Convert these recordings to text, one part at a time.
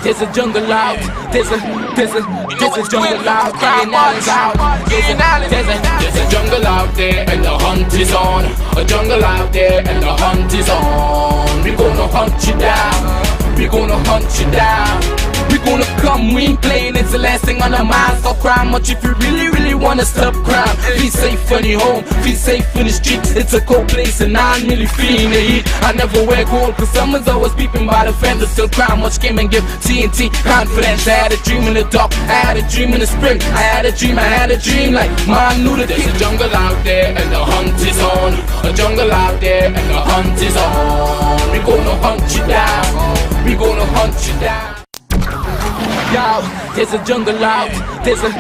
There's a jungle out, there's a jungle out, A.I.N out, there's a jungle out there and the hunt is on. A jungle out there and the hunt is on. We gonna hunt you down, we gonna hunt you down. We gonna come, we ain't playing, it's the last thing on our minds. Stop crime much if you really wanna stop crime. Feel safe in your home, feel safe in the streets. It's a cold place and I'm really feeling the heat. I never wear gold cause someone's always peeping by the fence. Still crime much came and give TNT confidence. I had a dream in the dark, I had a dream in the spring. I had a dream like man knew that there's a jungle out there and the hunt is on. A jungle out there and the hunt is on. We gonna hunt you down, we gonna hunt you down. Yo, there's a jungle out, there's a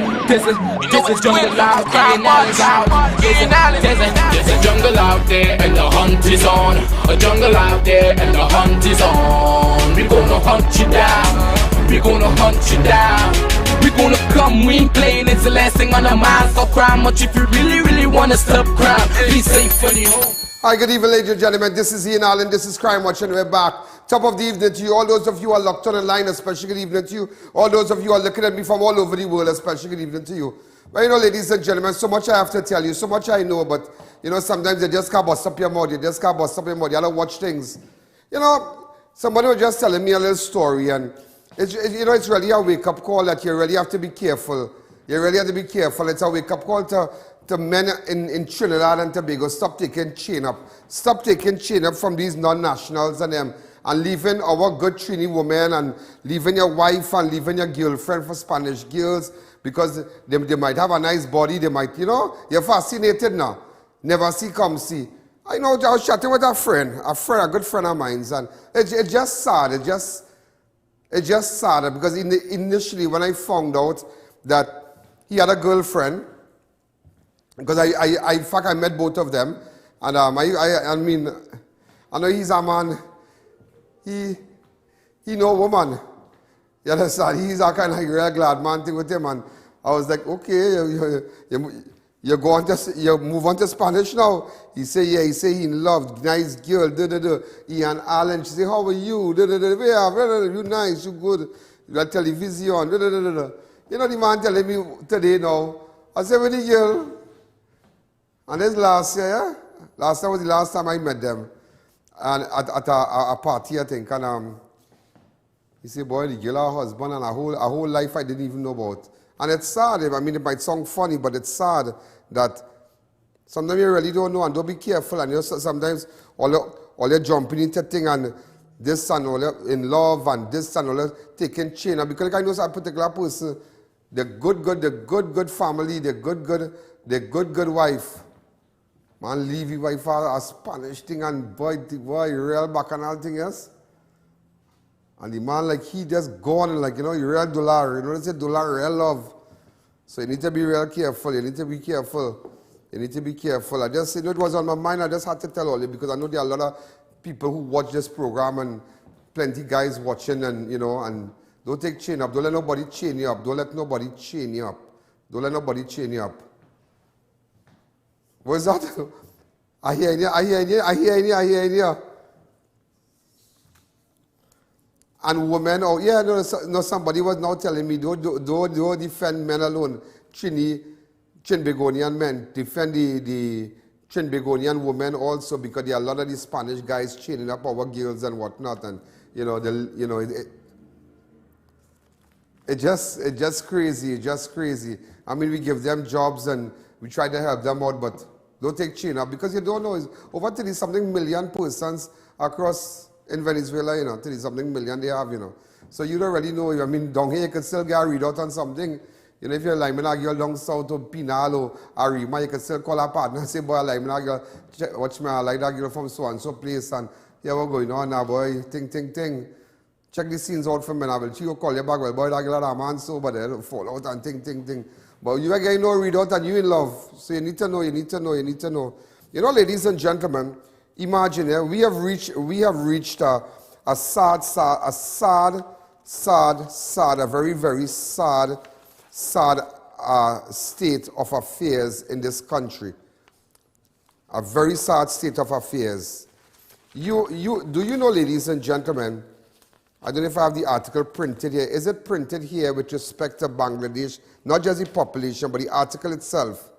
jungle out, A.I.N out, there's a jungle out there and the hunt is on. A jungle out there and the hunt is on. We gonna hunt you down, we gonna hunt you down. We gonna come, we ain't playing, it's the last thing on our minds. Stop crime much if you really wanna stop crime. Be safe for the home. Hi, good evening, ladies and gentlemen. This is I.A.N, this is Crime Watch, and we're back. Top of the evening to you. All those of you who are locked on the line, especially good evening to you. All those of you who are looking at me from all over the world, especially good evening to you. But you know, ladies and gentlemen, so much I have to tell you, so much I know, but you know, sometimes you just can't bust up your mouth. You just can't bust up your mouth. You gotta watch things. You know, somebody was just telling me a little story, and you know, it's really a wake-up call that you really have to be careful. You really have to be careful. It's a wake-up call to men in Trinidad and Tobago. Stop taking chain up. Stop taking chain up from these non-nationals and them, and leaving our good Trini women and leaving your wife and leaving your girlfriend for Spanish girls because they might have a nice body. They might, you know, you're fascinated now. Never see, come see. I know, I was chatting with a good friend of mine, and it's just sad. It's just sad because initially when I found out that he had a girlfriend, because in fact I met both of them, and I mean, I know he's a man, he know woman, you understand, he's a kind of real glad man thing with him, and I was like, okay, you move on to Spanish now. He say, yeah, he say he in love, nice girl, Ian Allen, she say, how are you, you nice, you good, you got television, You know the man telling me today now, I said, with the girl, and this last year, yeah? Last time was the last time I met them. And at a party, I think. And he said, boy, the girl, her husband, and a whole life I didn't even know about. And it's sad. I mean, it might sound funny, but it's sad that sometimes you really don't know, and don't be careful. And you know, sometimes all you're jumping into things, and this and all in love, and this and all taking chain. And because I know a particular person, the good family, the good wife. Man, leave your wife for a Spanish thing, and boy, real bacchanal thing, yes? And the man, like, he just gone, and like, you know, real dollar, you know, they say dollar, real love. So you need to be real careful, you need to be careful. You need to be careful. I just, you know, it was on my mind, I just had to tell all you, because I know there are a lot of people who watch this program, and plenty guys watching, and, you know, and don't take chain up, don't let nobody chain you up, don't let nobody chain you up. Don't let nobody chain you up. What's that? I hear you. And women, oh yeah, no, somebody was now telling me, don't defend men alone. Trinbagonian men, defend the Trinbagonian women also, because there are a lot of these Spanish guys chaining up our girls and whatnot, and you know, it's just crazy. I mean, we give them jobs and we try to help them out, but don't take chain up, because you don't know. It's over 30-something million persons across in Venezuela, you know, 30-something million they have, you know. So you don't really know. I mean, down here you can still get a readout on something. You know, if you're like, a girl down south of Pinal or Arima, you can still call a partner and say, boy, I like a girl, watch me, I like that girl from so-and-so place, and yeah, we're going on now, boy, ting. Check the scenes out for me, and I will call you back, well, boy, that girl, that man, so, but they'll fall out and ting. But you are getting no readout and you in love. So you need to know. You know, ladies and gentlemen, imagine, we have reached a very, very sad state of affairs in this country. A very sad state of affairs. Do you know, ladies and gentlemen, I don't know if I have the article printed here. Is it printed here with respect to Bangladesh? Not just the population, but the article itself.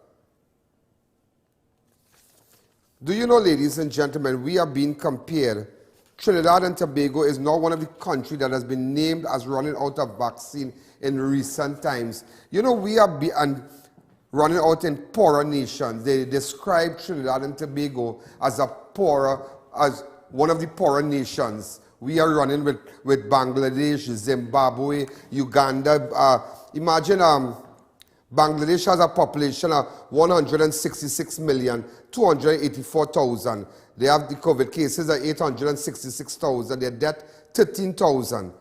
Do you know, ladies and gentlemen, we are being compared. Trinidad and Tobago is now one of the countries that has been named as running out of vaccine in recent times. You know, we are running out in poorer nations. They describe Trinidad and Tobago as as one of the poorer nations. We are running with Bangladesh, Zimbabwe, Uganda. Imagine Bangladesh has a population of 166,284,000. They have the COVID cases at 866,000. Their death, 13,000.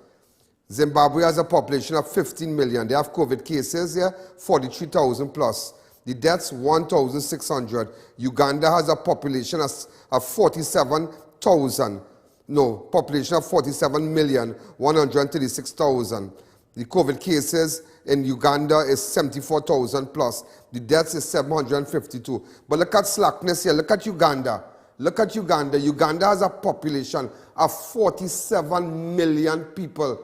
Zimbabwe has a population of 15 million. They have COVID cases here, 43,000 plus. The deaths, 1,600. Uganda has a population of 47,000. No, population of 47,136,000. The COVID cases in Uganda is 74,000 plus. The deaths is 752. But look at slackness here. Look at Uganda. Look at Uganda. Uganda has a population of 47 million people.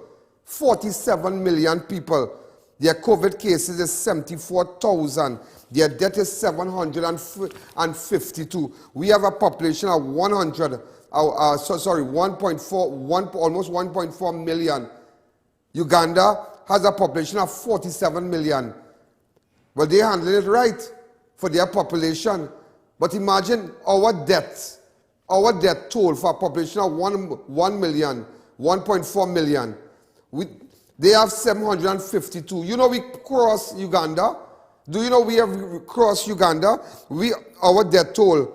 47 million people. Their COVID cases is 74,000. Their death is 752. We have a population of 1.4, almost 1.4 million. Uganda has a population of 47 million. Well, they handle it right for their population. But imagine our death toll for a population of 1 million, 1.4 million. They have 752. You know we cross Uganda. Do you know we have crossed Uganda? Our death toll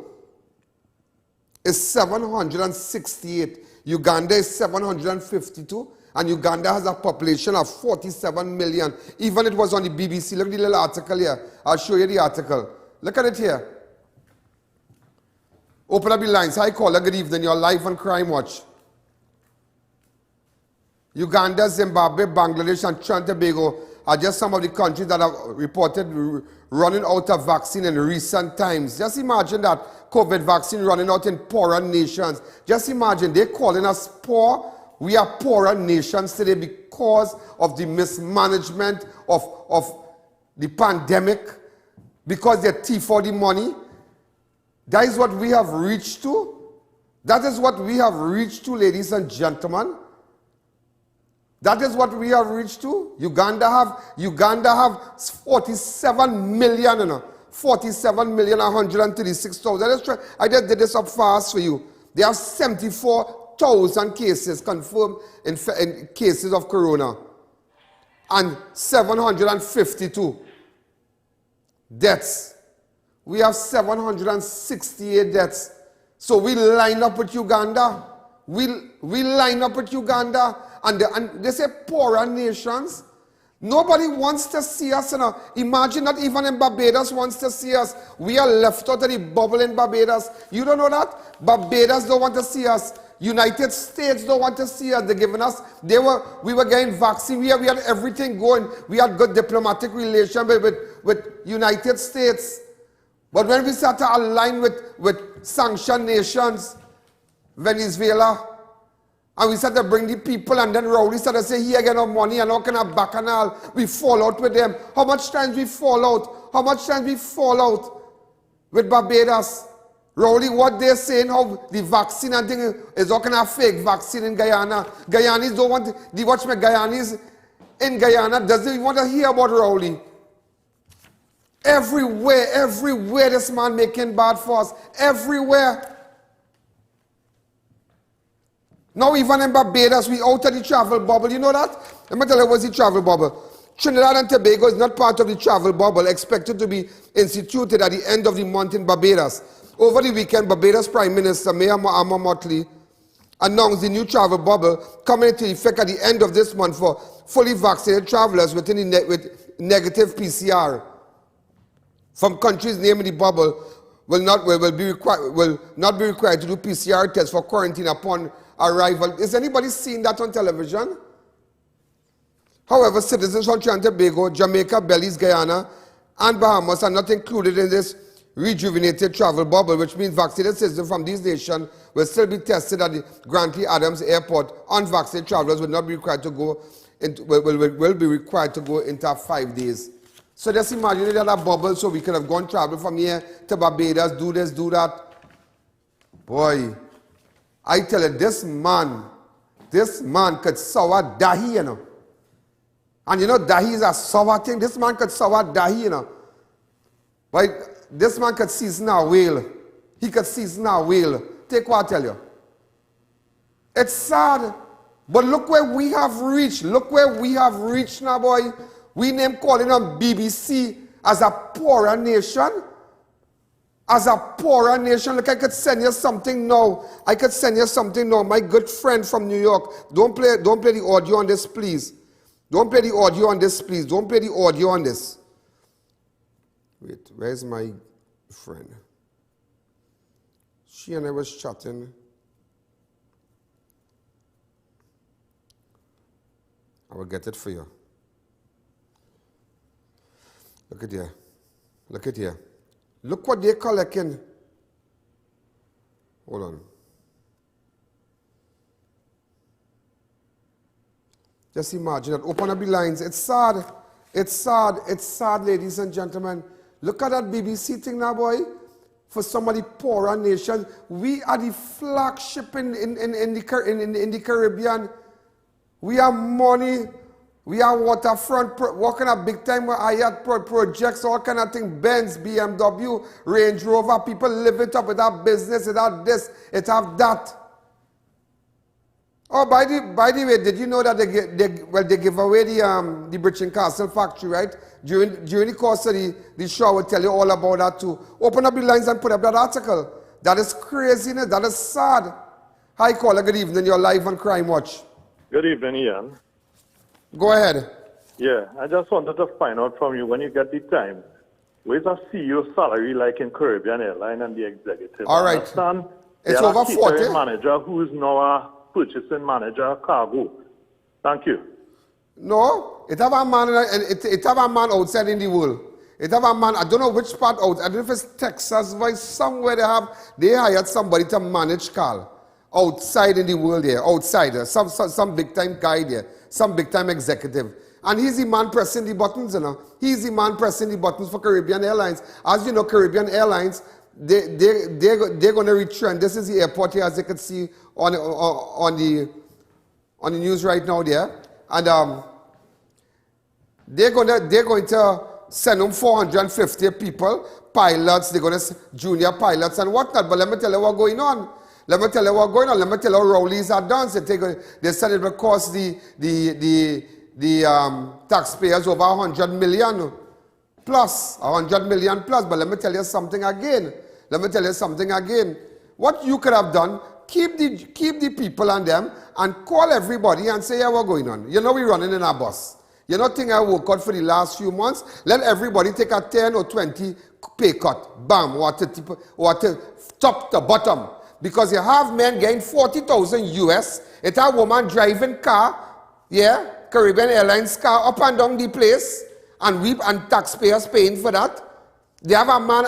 is 768. Uganda is 752. And Uganda has a population of 47 million. Even it was on the BBC. Look at the little article here. I'll show you the article. Look at it here. Open up the lines. Hi, caller. Good evening. You're live on Crime Watch. Uganda, Zimbabwe, Bangladesh, and Trinidad and Tobago are just some of the countries that have reported running out of vaccine in recent times. Just imagine that COVID vaccine running out in poorer nations. Just imagine they're calling us poor. We are poorer nations today because of the mismanagement of the pandemic, because they're thief for the money. That is what we have reached to. That is what we have reached to, ladies and gentlemen. That is what we have reached to. Uganda have 47 million, 47,136,000. I just did this up fast for you. They have 74,000 cases confirmed in cases of corona, and 752 deaths. We have 768 deaths. So we line up with Uganda. We line up with Uganda. And they say poorer nations. Nobody wants to see us. Imagine that even in Barbados wants to see us. We are left out of the bubble in Barbados. You don't know that? Barbados don't want to see us. United States don't want to see us. They're giving us, we were getting vaccine. We had everything going. We had good diplomatic relations with United States. But when we start to align with sanctioned nations, Venezuela, and we start to bring the people, and then Rowley start to say, here get no money, and how can I bacchanal? We fall out with them. How much times we fall out? How much times we fall out with Barbados? Rowley, what they're saying, how the vaccine and thing is how can I fake vaccine in Guyana? Guyanese don't want, the watchmen Guyanese in Guyana doesn't even want to hear about Rowley. Everywhere this man making bad for us. Everywhere. Now even in Barbados, we out of the travel bubble. You know that? Let me tell you what's the travel bubble. Trinidad and Tobago is not part of the travel bubble, expected to be instituted at the end of the month in Barbados. Over the weekend, Barbados Prime Minister Mayor Mohamed Motley announced the new travel bubble coming into effect at the end of this month for fully vaccinated travelers with negative PCR from countries named in the bubble will not be required to do PCR tests for quarantine upon arrival. Is anybody seen that on television? However, citizens from Trinidad and Tobago, Jamaica, Belize, Guyana, and Bahamas are not included in this rejuvenated travel bubble, which means vaccinated citizens from these nations will still be tested at the Grantley Adams Airport. Unvaccinated travelers will not be required to go into, will be required to go into 5 days. So just imagine that a bubble, so we could have gone travel from here to Barbados, do this, do that. Boy, I tell you, this man could sour dahi, you know. And you know, dahi is a sour thing. This man could sour dahi, you know. But this man could season a whale. He could season a whale. Take what I tell you. It's sad. But look where we have reached. Look where we have reached now, boy. We name calling on BBC as a poorer nation. As a poorer nation. Look, I could send you something now. I could send you something now. My good friend from New York. Don't play the audio on this, please. Don't play the audio on this, please. Don't play the audio on this. Wait, where's my friend? She and I was chatting. I will get it for you. Look at here. Look at here. Look what they're collecting. Hold on. Just imagine that. Open up the lines. It's sad. It's sad. It's sad, ladies and gentlemen. Look at that BBC thing now, boy. For somebody poorer nation. We are the flagship in the Caribbean. We are money. We are waterfront, working at big time where I had projects, all kind of things, Benz, BMW, Range Rover. People live it up with that business, it have this, it have that. Oh, by the way, did you know that they give away the Bridge and Castle factory, right? During the course of the show, I will tell you all about that too. Open up the lines and put up that article. That is craziness. That is sad. Hi, caller. Good evening. You're live on Crime Watch. Good evening, Ian. Go ahead. Yeah, I just wanted to find out from you, when you get the time, where's a CEO salary like in Caribbean Airlines and the executive? All right. It's over 40. Manager who is now a purchasing manager cargo. Thank you. No, it have a man outside in the world. It have a man, I don't know which part out. I don't know if it's Texas, but somewhere they hired somebody to manage Carl. Outside in the world there, outsider, some big time guy there, some big time executive. And he's the man pressing the buttons, you know. He's the man pressing the buttons for Caribbean Airlines. As you know, Caribbean Airlines, they're going to retrend. This is the airport here, as you can see on the news right now there. And they're going to send them 450 people, pilots, they're going to junior pilots and whatnot. But let me tell you what's going on. Let me tell you what's going on. Let me tell you how Rowleys are done. They said it will cost the taxpayers over 100 million plus, 100 million plus. But let me tell you something again. What you could have done, keep the people and them and call everybody and say, yeah, what's going on? You know we're running in our bus. You know thing I worked out for the last few months? Let everybody take a 10 or 20 pay cut. Bam, what top to bottom. Because you have men getting 40,000 US, it have woman driving car, yeah, Caribbean Airlines car up and down the place, and taxpayers paying for that. They have a man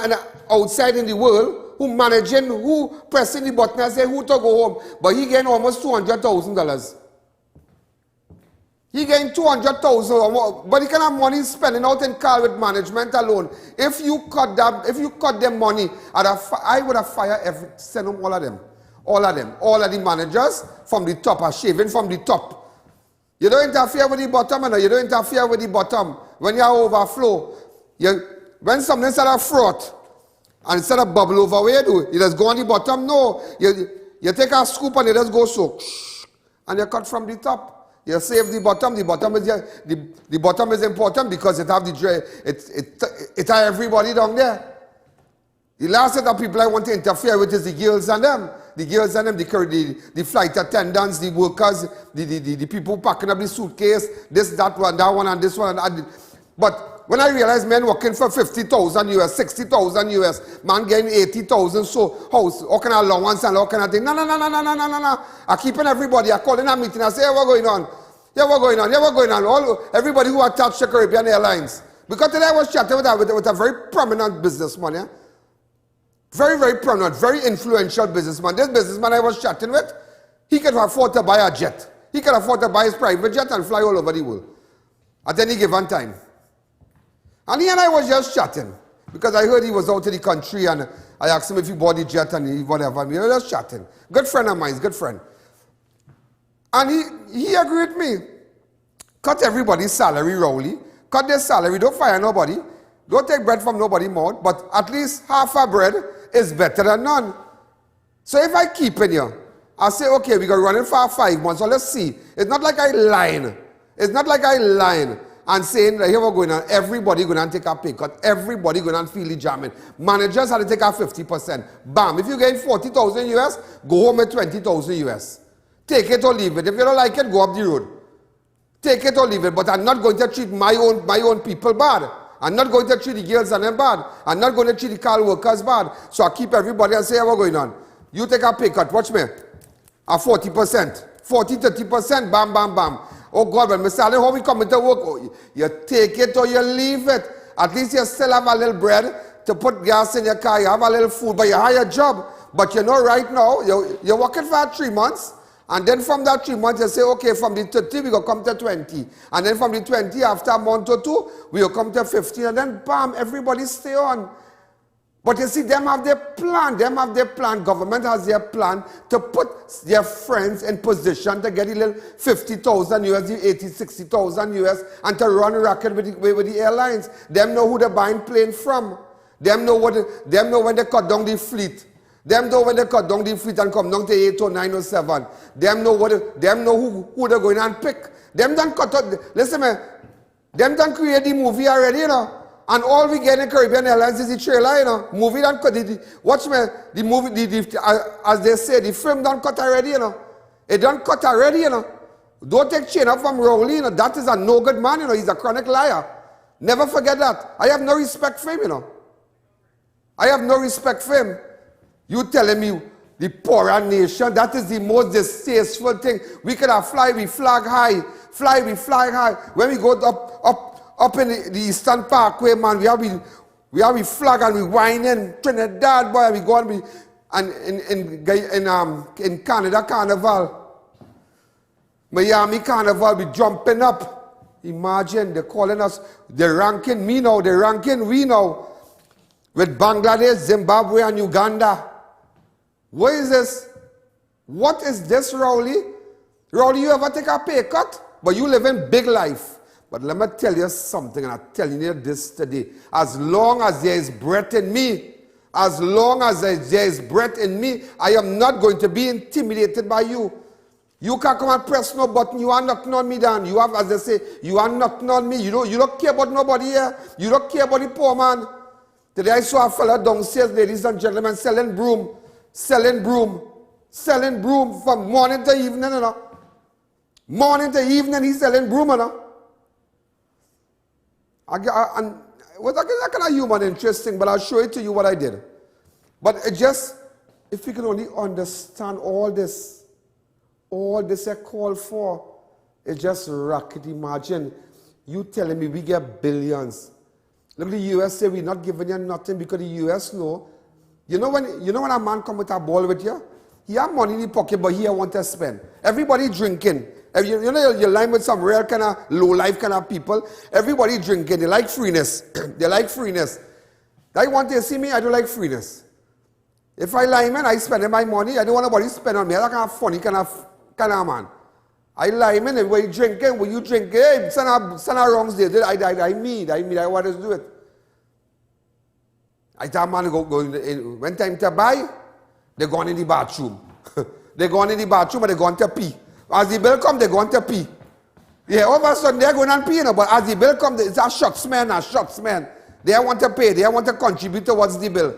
outside in the world who pressing the button and say who to go home, but he getting almost $200,000. He getting 200,000, but he can have money spending out in car with management alone. If you cut them money, I would have fired send them all of the managers from the top, shaving from the top. You don't interfere with the bottom, and you don't interfere with the bottom. When you overflow, when something instead of froth, and instead of bubble over, where you do? You just go on the bottom. No, you take a scoop and you just go so, and you cut from the top. You save the bottom. The bottom is important because it have it have everybody down there. The last set of people I want to interfere with is the girls and them. The flight attendants, the workers, the people packing up the suitcase, this, that one, and this one. But when I realized men working for 50,000 US, 60,000 US, man getting 80,000, so how can I allowance and all kind of thing? No. I keeping everybody. I call in a meeting. I say, hey, what's going on? Yeah, what going on? Yeah, what going on? Everybody who attached to Caribbean Airlines. Because today I was chatting with a very prominent businessman, yeah? Very, very prominent, very influential businessman. This businessman I was chatting with, he could afford to buy a jet. He could afford to buy his private jet and fly all over the world at any given time. And he and I was just chatting because I heard he was out of the country and I asked him if he bought the jet and he whatever. We were just chatting. Good friend of mine, good friend. And he agreed with me. Cut everybody's salary, Rowley. Cut their salary. Don't fire nobody. Don't take bread from nobody's mouth. But at least half a bread is better than none. So if I keep in here, I say, okay, we're going to run it for 5 months. So let's see. It's not like I lying. It's not like I lying and saying, here we're going on. Everybody going to take a pay cut. Everybody going to feel the jamming. Managers had to take a 50%. Bam. If you're getting 40,000 US, go home with 20,000 US. Take it or leave it. If you don't like it, go up the road. Take it or leave it. But I'm not going to treat my own people bad. I'm not going to treat the girls and them bad. I'm not going to treat the car workers bad. So I keep everybody and say, what's going on? You take a pay cut. Watch me. A 40%. 40, 30%. Bam, bam, bam. Oh God, when my salary, how we come into work? Oh, you take it or you leave it. At least you still have a little bread to put gas in your car. You have a little food, but you have a job. But you know right now, you're working for 3 months. And then from that 3 months, you say, okay, from the 30, we will come to 20. And then from the 20, after a month or two, we will come to 15. And then, bam, everybody stay on. But you see, them have their plan. Them have their plan. Government has their plan to put their friends in position to get a little 50,000 US, 80, 60,000 US, and to run racket with the airlines. Them know who they're buying plane from. Them know when they cut down the fleet. Them know when they cut down the fleet and come down to 8 or 9 or 7. Them know who they're going and pick. Them done cut out. Listen, man. Them done create the movie already, you know. And all we get in Caribbean Airlines is the trailer, you know. Movie done cut. Watch me. The movie, as they say, the film done cut already, you know. It done cut already, you know. Don't take chain up from Rowley, you know. That is a no good man, you know. He's a chronic liar. Never forget that. I have no respect for him, you know. I have no respect for him. You telling me the poorer nation, that is the most distasteful thing. We could have fly with flag high. Fly with flag high. When we go up in the Eastern Parkway, man, we have a flag and we whining. Trinidad, boy, we go and in Canada Carnival. Miami Carnival, we jumping up. Imagine, they're calling us, they're ranking me now, they're ranking we now. With Bangladesh, Zimbabwe, and Uganda. What is this? What is this, Rowley? Rowley, you ever take a pay cut? But you live in big life. But let me tell you something, and I'm telling you this today. As long as there is breath in me, as long as there is breath in me, I am not going to be intimidated by you. You can't come and press no button. You are knocking on me down. You have, as they say, you are knocking on me. You don't care about nobody here. You don't care about the poor man. Today I saw a fella downstairs, ladies and gentlemen, selling broom from morning to evening, you know. Morning to evening, he's selling broom, you know. And well, that kind of human interesting, but I'll show it to you what I did. But it just, if we can only understand all this I call for, it's just rocket. Imagine you telling me we get billions. Look, the US say we're not giving you nothing because the US know. You know when a man come with a ball with you, he have money in his pocket, but he want to spend. Everybody drinking. You know you're lying with some real kind of low life kind of people. Everybody drinking. They like freeness. They like freeness. I want to see me. I don't like freeness. If I lie, man, I spend my money. I don't want nobody spend on me. I'm that kind of funny kind of man. I lie, man. Everybody drinking. When you drink, hey, send a wrongs there. I mean, I want to do it. I tell man go in, when time to buy, they're going in the bathroom. They're going in the bathroom and they're going to pee. As the bill comes, they're going to pee. Yeah, all of a sudden they're going and pee, you know, but as the bill comes, it's a shucks man. They want to pay, they want to contribute towards the bill.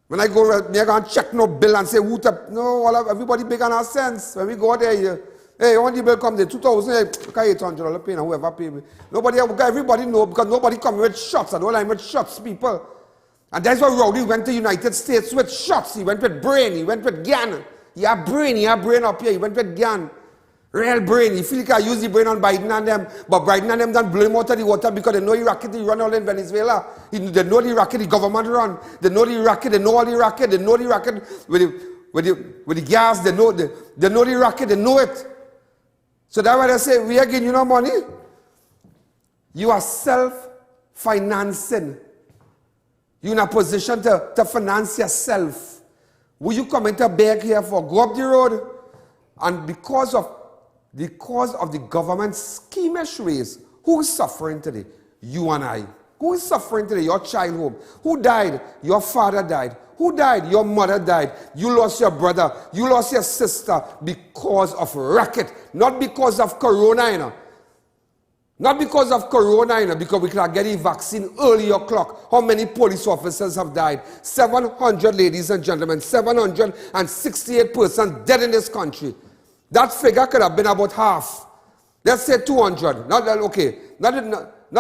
When I go, they're going to check no bill and say, no, everybody big on our sense. When we go there, hey, when the bill comes, the 2,000, $800 pay, whoever pay me. Everybody know, because nobody come with shots. I don't like with shots, people. And that's why Rowley went to United States with shots. He went with brain, he went with GUYANA. He had brain up here, he went with GUYANA. Real brain. You feel like I use the brain on Biden and them, but Biden and them don't blow him out of the water because they know the racket he run all in Venezuela. They know the racket the government run. They know the racket, they know all the racket, they know the racket with the gas, they know the racket, they know it. So that's why they say, we are giving you no money. You are self-financing. You're in a position to finance yourself. Will you come into beg here for? Go up the road. And because of the government schemish ways, who is suffering today? You and I. Who is suffering today? Your child home. Who died? Your father died. Who died? Your mother died. You lost your brother. You lost your sister because of racket. Not because of corona, you know. Not because of corona, you know, because we could get a vaccine early o'clock. How many police officers have died? 700, ladies and gentlemen. 768 persons dead in this country. That figure could have been about half. Let's say 200. Not okay. Not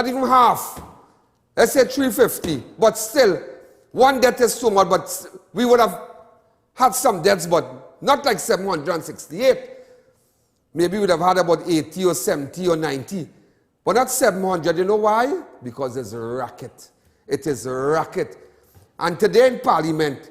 even half. Let's say 350. But still, one death is so much. But we would have had some deaths, but not like 768. Maybe we would have had about 80 or 70 or 90. But not 700. You know why? Because it's a racket. It is a racket. And today in Parliament,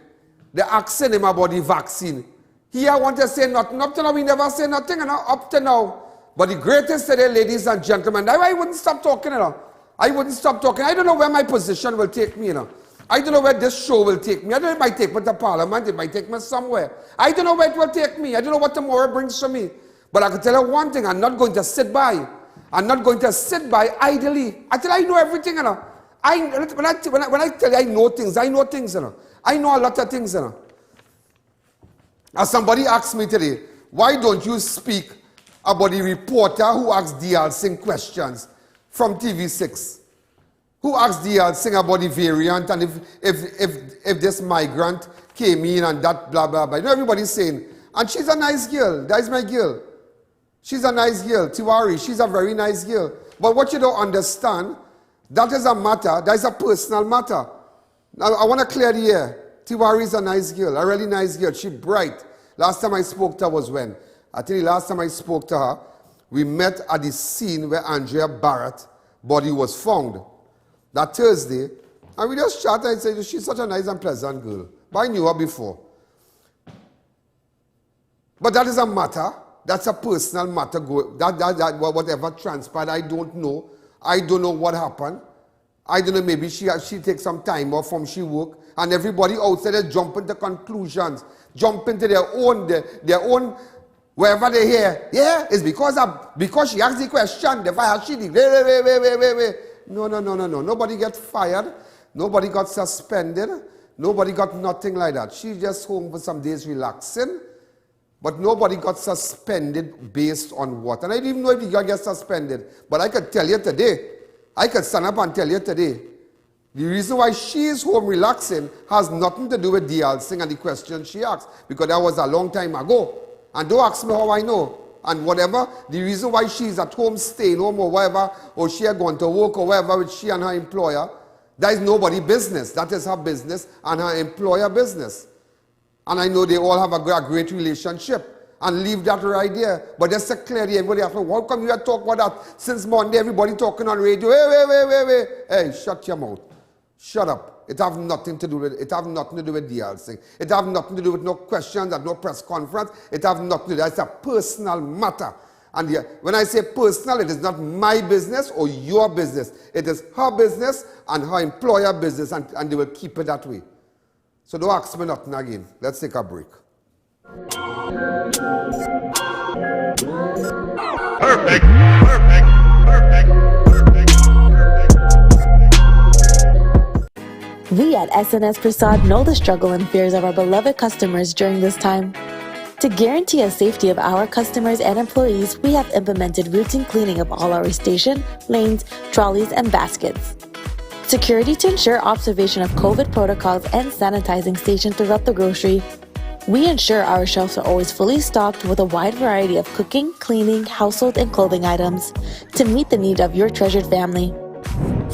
they're asking him about the vaccine. He I want to say nothing. Up to now, we never say nothing, and up to now. But the greatest today, ladies and gentlemen, I wouldn't stop talking, you know. I wouldn't stop talking. I don't know where my position will take me, you know. I don't know where this show will take me. I don't know if it might take me to Parliament, it might take me somewhere. I don't know where it will take me. I don't know what tomorrow brings for me. But I can tell you one thing, I'm not going to sit by. I'm not going to sit by idly. I tell you, I know everything, you know. When I tell you I know things, you know. I know a lot of things, you know. As somebody asked me today, why don't you speak about the reporter who asked D.L. Singh questions from TV6? Who asked D.L. Singh about the variant and if this migrant came in and that blah, blah, blah. You know, everybody's saying, and she's a nice girl. That is my girl. She's a nice girl. Tiwari, she's a very nice girl. But what you don't understand, that is a matter, that is a personal matter. Now, I want to clear the air. Tiwari is a nice girl, a really nice girl. She's bright. Last time I spoke to her was when? I tell you, last time I spoke to her, we met at the scene where Andrea Barrett's body was found. That Thursday, and we just chatted and said, she's such a nice and pleasant girl. But I knew her before. But that is a matter. That's a personal matter. Whatever transpired, I don't know. I don't know what happened. I don't know, maybe she takes some time off from she work, and everybody outside there jump into conclusions, jump into their own, wherever they hear. Yeah, it's because she asked the question, the fire she did. Wait. No. Nobody got fired. Nobody got suspended. Nobody got nothing like that. She's just home for some days relaxing. But nobody got suspended based on what. And I didn't even know if he got suspended. But I could tell you today, I could stand up and tell you today, the reason why she is home relaxing has nothing to do with D.L. Singh and the question she asked, because that was a long time ago. And don't ask me how I know. And whatever, the reason why she's at home, staying home or whatever, or she are going to work or whatever with she and her employer, that is nobody's business. That is her business and her employer business. And I know they all have a great relationship. And leave that right there. But just to clear the everybody after, how come you are talking about that since Monday, everybody talking on radio? Wait. Hey, shut your mouth. Shut up. It have nothing to do with D.L. Singh. It have nothing to do with no questions at no press conference. It have nothing to do with that. It's a personal matter. And when I say personal, it is not my business or your business. It is her business and her employer business, and they will keep it that way. So don't ask me nothing again. Let's take a break. Perfect. We at SNS Prasad know the struggle and fears of our beloved customers during this time. To guarantee the safety of our customers and employees, we have implemented routine cleaning of all our station, lanes, trolleys, and baskets. Security to ensure observation of COVID protocols and sanitizing stations throughout the grocery. We ensure our shelves are always fully stocked with a wide variety of cooking, cleaning, household, and clothing items to meet the need of your treasured family.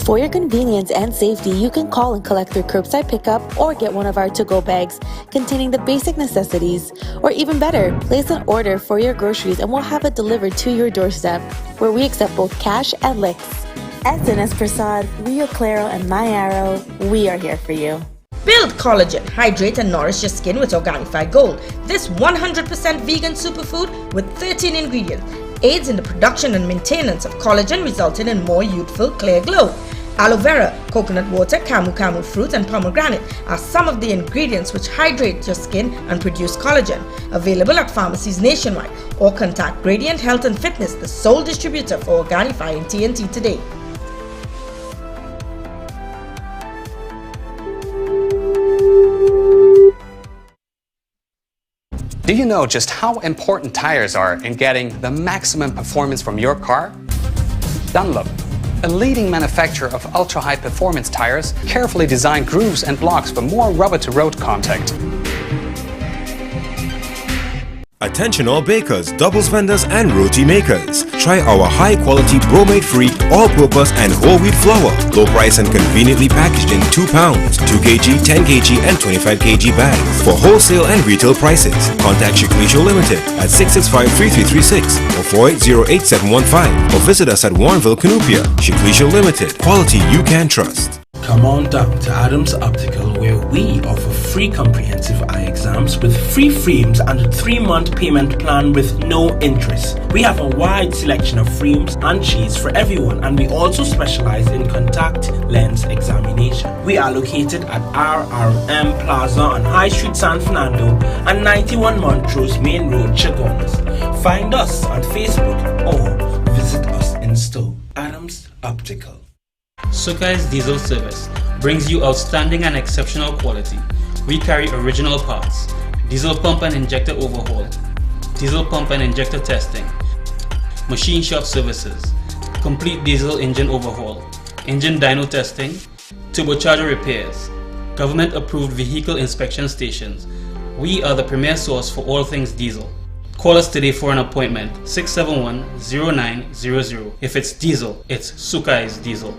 For your convenience and safety, you can call and collect through curbside pickup or get one of our to-go bags containing the basic necessities. Or even better, place an order for your groceries and we'll have it delivered to your doorstep, where we accept both cash and licks. At SNS Prasad, Rio Claro and My Arrow, we are here for you. Build collagen, hydrate and nourish your skin with Organifi Gold. This 100% vegan superfood with 13 ingredients aids in the production and maintenance of collagen, resulting in more youthful, clear glow. Aloe vera, coconut water, camu fruit and pomegranate are some of the ingredients which hydrate your skin and produce collagen. Available at pharmacies nationwide, or contact Gradient Health and Fitness, the sole distributor for Organifi in TNT today. Do you know just how important tires are in getting the maximum performance from your car? Dunlop, a leading manufacturer of ultra-high performance tires, carefully designed grooves and blocks for more rubber-to-road contact. Attention all bakers, doubles vendors and roti makers. Try our high-quality bromate-free, all-purpose and whole wheat flour. Low price and conveniently packaged in 2 pounds, 2 kg, 10 kg and 25 kg bags. For wholesale and retail prices, contact Shiklisho Limited at 665-3336 or 480-8715 or visit us at Warrenville, Canoopia. Shiklisho Limited, quality you can trust. Come on down to Adams Optical, where we offer free comprehensive eye exams with free frames and a 3-month payment plan with no interest. We have a wide selection of frames and shades for everyone, and we also specialize in contact lens examination. We are located at RRM Plaza on High Street, San Fernando and 91 Montrose Main Road, Chaguanas. Find us on Facebook or visit us in store. Adams Optical. Sukai's Diesel Service brings you outstanding and exceptional quality. We carry original parts, diesel pump and injector overhaul, diesel pump and injector testing, machine shop services, complete diesel engine overhaul, engine dyno testing, turbocharger repairs, government approved vehicle inspection stations. We are the premier source for all things diesel. Call us today for an appointment, 671-0900. If it's diesel, it's Sukai's Diesel.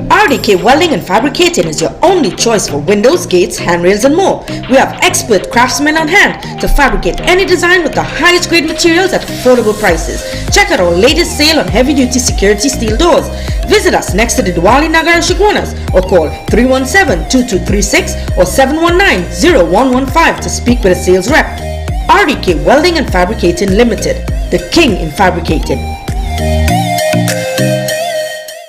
RDK Welding and Fabricating is your only choice for windows, gates, handrails and more. We have expert craftsmen on hand to fabricate any design with the highest grade materials at affordable prices. Check out our latest sale on heavy duty security steel doors. Visit us next to the Diwali Nagar in Chaguanas or call 317-2236 or 719-0115 to speak with a sales rep. RDK Welding and Fabricating Limited, the king in fabricating.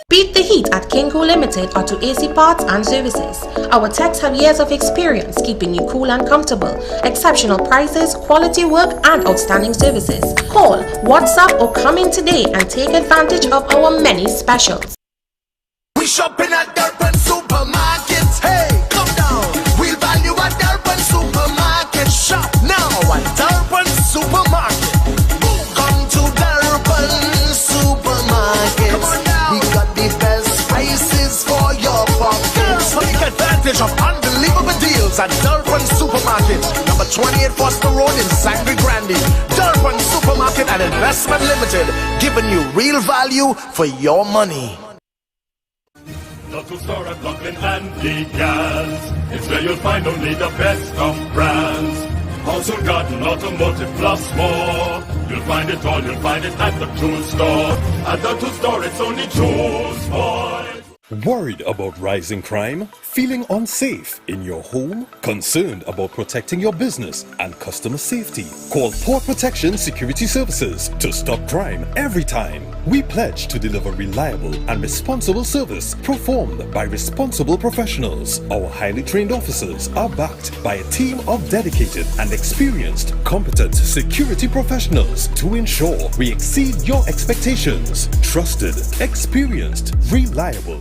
Beat the heat at Kinko Limited Auto AC Parts and Services. Our techs have years of experience keeping you cool and comfortable. Exceptional prices, quality work and outstanding services. Call, WhatsApp or come in today and take advantage of our many specials. We shopping at Durban Supermarket. Hey, come down. We'll value at Durban Supermarket. Shop now at Durban Supermarket. Come to Durban Supermarket. Come on now. We got the best prices for your pockets. Take advantage of unbelievable deals at Durban Supermarket. Number 28 Foster Road in Sangre Grande. Durban Supermarket and Investment Limited. Giving you real value for your money. The two store at Lachlan and Gans. It's where you'll find only the best of brands. Household, garden, automotive, plus more. You'll find it all, you'll find it at the True Store. At the True Store, it's only True's boys. Worried about rising crime? Feeling unsafe in your home? Concerned about protecting your business and customer safety? Call Port Protection Security Services to stop crime every time. We pledge to deliver reliable and responsible service performed by responsible professionals. Our highly trained officers are backed by a team of dedicated and experienced, competent security professionals to ensure we exceed your expectations. Trusted, experienced, reliable.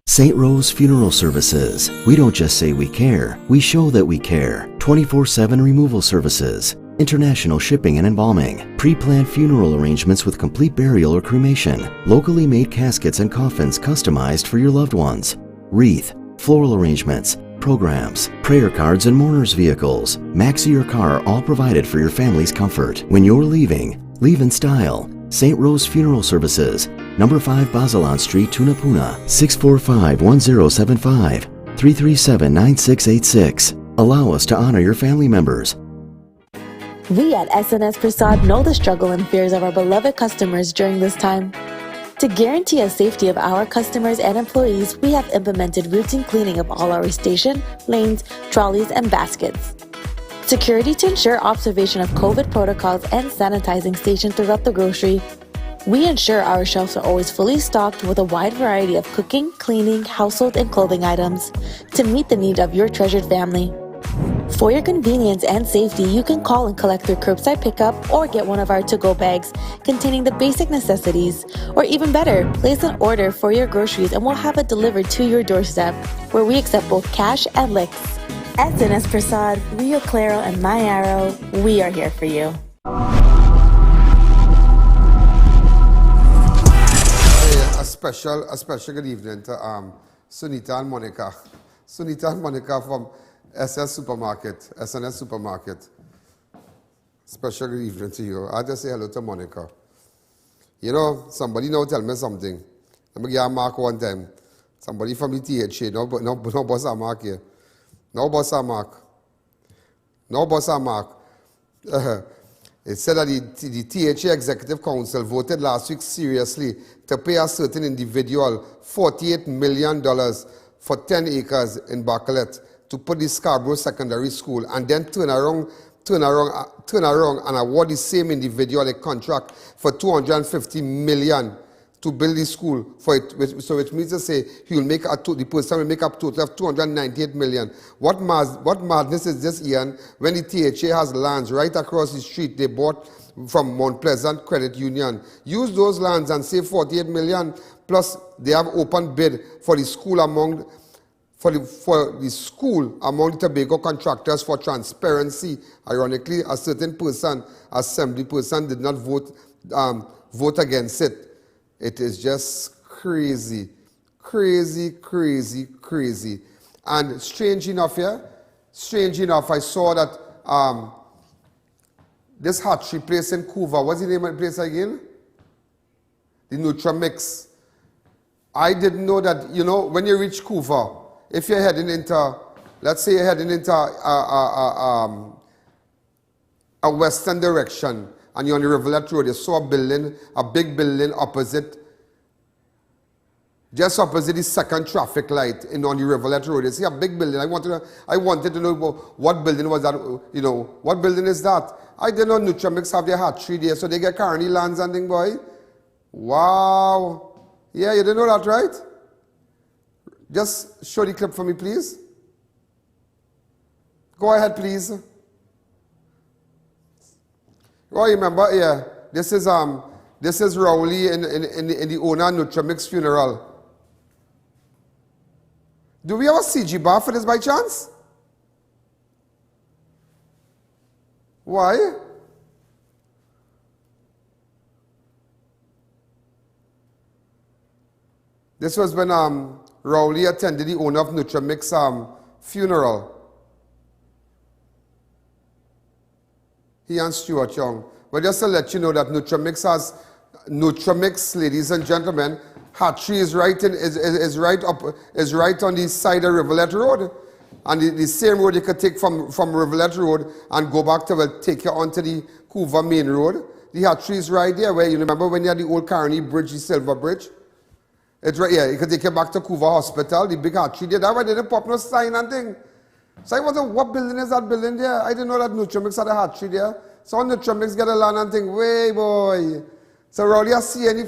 St. Rose Funeral Services. We don't just say we care, we show that we care. 24/7 removal services, international shipping and embalming, pre-planned funeral arrangements with complete burial or cremation, locally made caskets and coffins customized for your loved ones, wreath, floral arrangements, programs, prayer cards and mourners vehicles. Maxi or car, all provided for your family's comfort. When you're leaving, leave in style. St. Rose Funeral Services, number 5 Basalan Street, Tunapuna, 645-1075, 337-9686. Allow us to honor your family members. We at SNS Prasad know the struggle and fears of our beloved customers during this time. To guarantee the safety of our customers and employees, we have implemented routine cleaning of all our station, lanes, trolleys, and baskets. Security to ensure observation of COVID protocols and sanitizing stations throughout the grocery. We ensure our shelves are always fully stocked with a wide variety of cooking, cleaning, household, and clothing items to meet the need of your treasured family. For your convenience and safety, you can call and collect through curbside pickup or get one of our to-go bags containing the basic necessities. Or even better, place an order for your groceries and we'll have it delivered to your doorstep, where we accept both cash and licks. SNS Prasad, Rio Claro, and My Arrow, we are here for you. A special good evening to Sunita and Monica. Sunita and Monica from SNS Supermarket. Special good evening to you. I just say hello to Monica. You know, somebody now tell me something. Let me give a mark one time. Somebody from the THA, no boss a mark here. No boss a mark. It said that the THA Executive Council voted last week seriously to pay a certain individual $48 million for 10 acres in Bacalet to put the Scarborough Secondary School, and then turn around and award the same individual a contract for $250 million to build the school for it. So which means to say the person will make up total of $298 million. What madness is this, Ian? When the THA has lands right across the street they bought from Mount Pleasant Credit Union. Use those lands and save $48 million. Plus they have open bid for the school among the Tobago contractors for transparency. Ironically, a certain person, assembly person, did not vote against it. It is just crazy. And strange enough, I saw that this hatchery place in Couva, what's the name of the place again? The Nutramix. I didn't know that, you know, when you reach Couva, if you're heading into, let's say you're heading into a western direction and you're on the Rivulet Road, you saw a big building opposite, just opposite the second traffic light on the Rivulet Road. You see a big building. I wanted to know what building was that, you know, what building is that? I didn't know Nutramix have their hatchery there, so they get currently lands and thing, boy. Wow. Yeah, you didn't know that, right? Just show the clip for me, please. Go ahead, please. Oh, remember, yeah, this is Rowley in the owner Nutramix funeral. Do we have a CG bar for this by chance? Why? This was when Rowley attended the owner of Nutramix funeral. He and Stuart Young. But just to let you know that Nutramix, ladies and gentlemen, hatchery is right on the side of Rivulet Road. And the same road you could take from Rivulet Road and go back to take you onto the Couva Main Road. The hatchery is right there where you remember when you had the old Carney Bridge, the Silver Bridge? It's right here. You could take you back to Couva Hospital, the big hatchery there. That way they didn't pop no sign and thing. So I wonder what building is that building there? I didn't know that Nutramix had a hatchery there. So Nutramix get a land and think, way boy. So Rowley, I saw any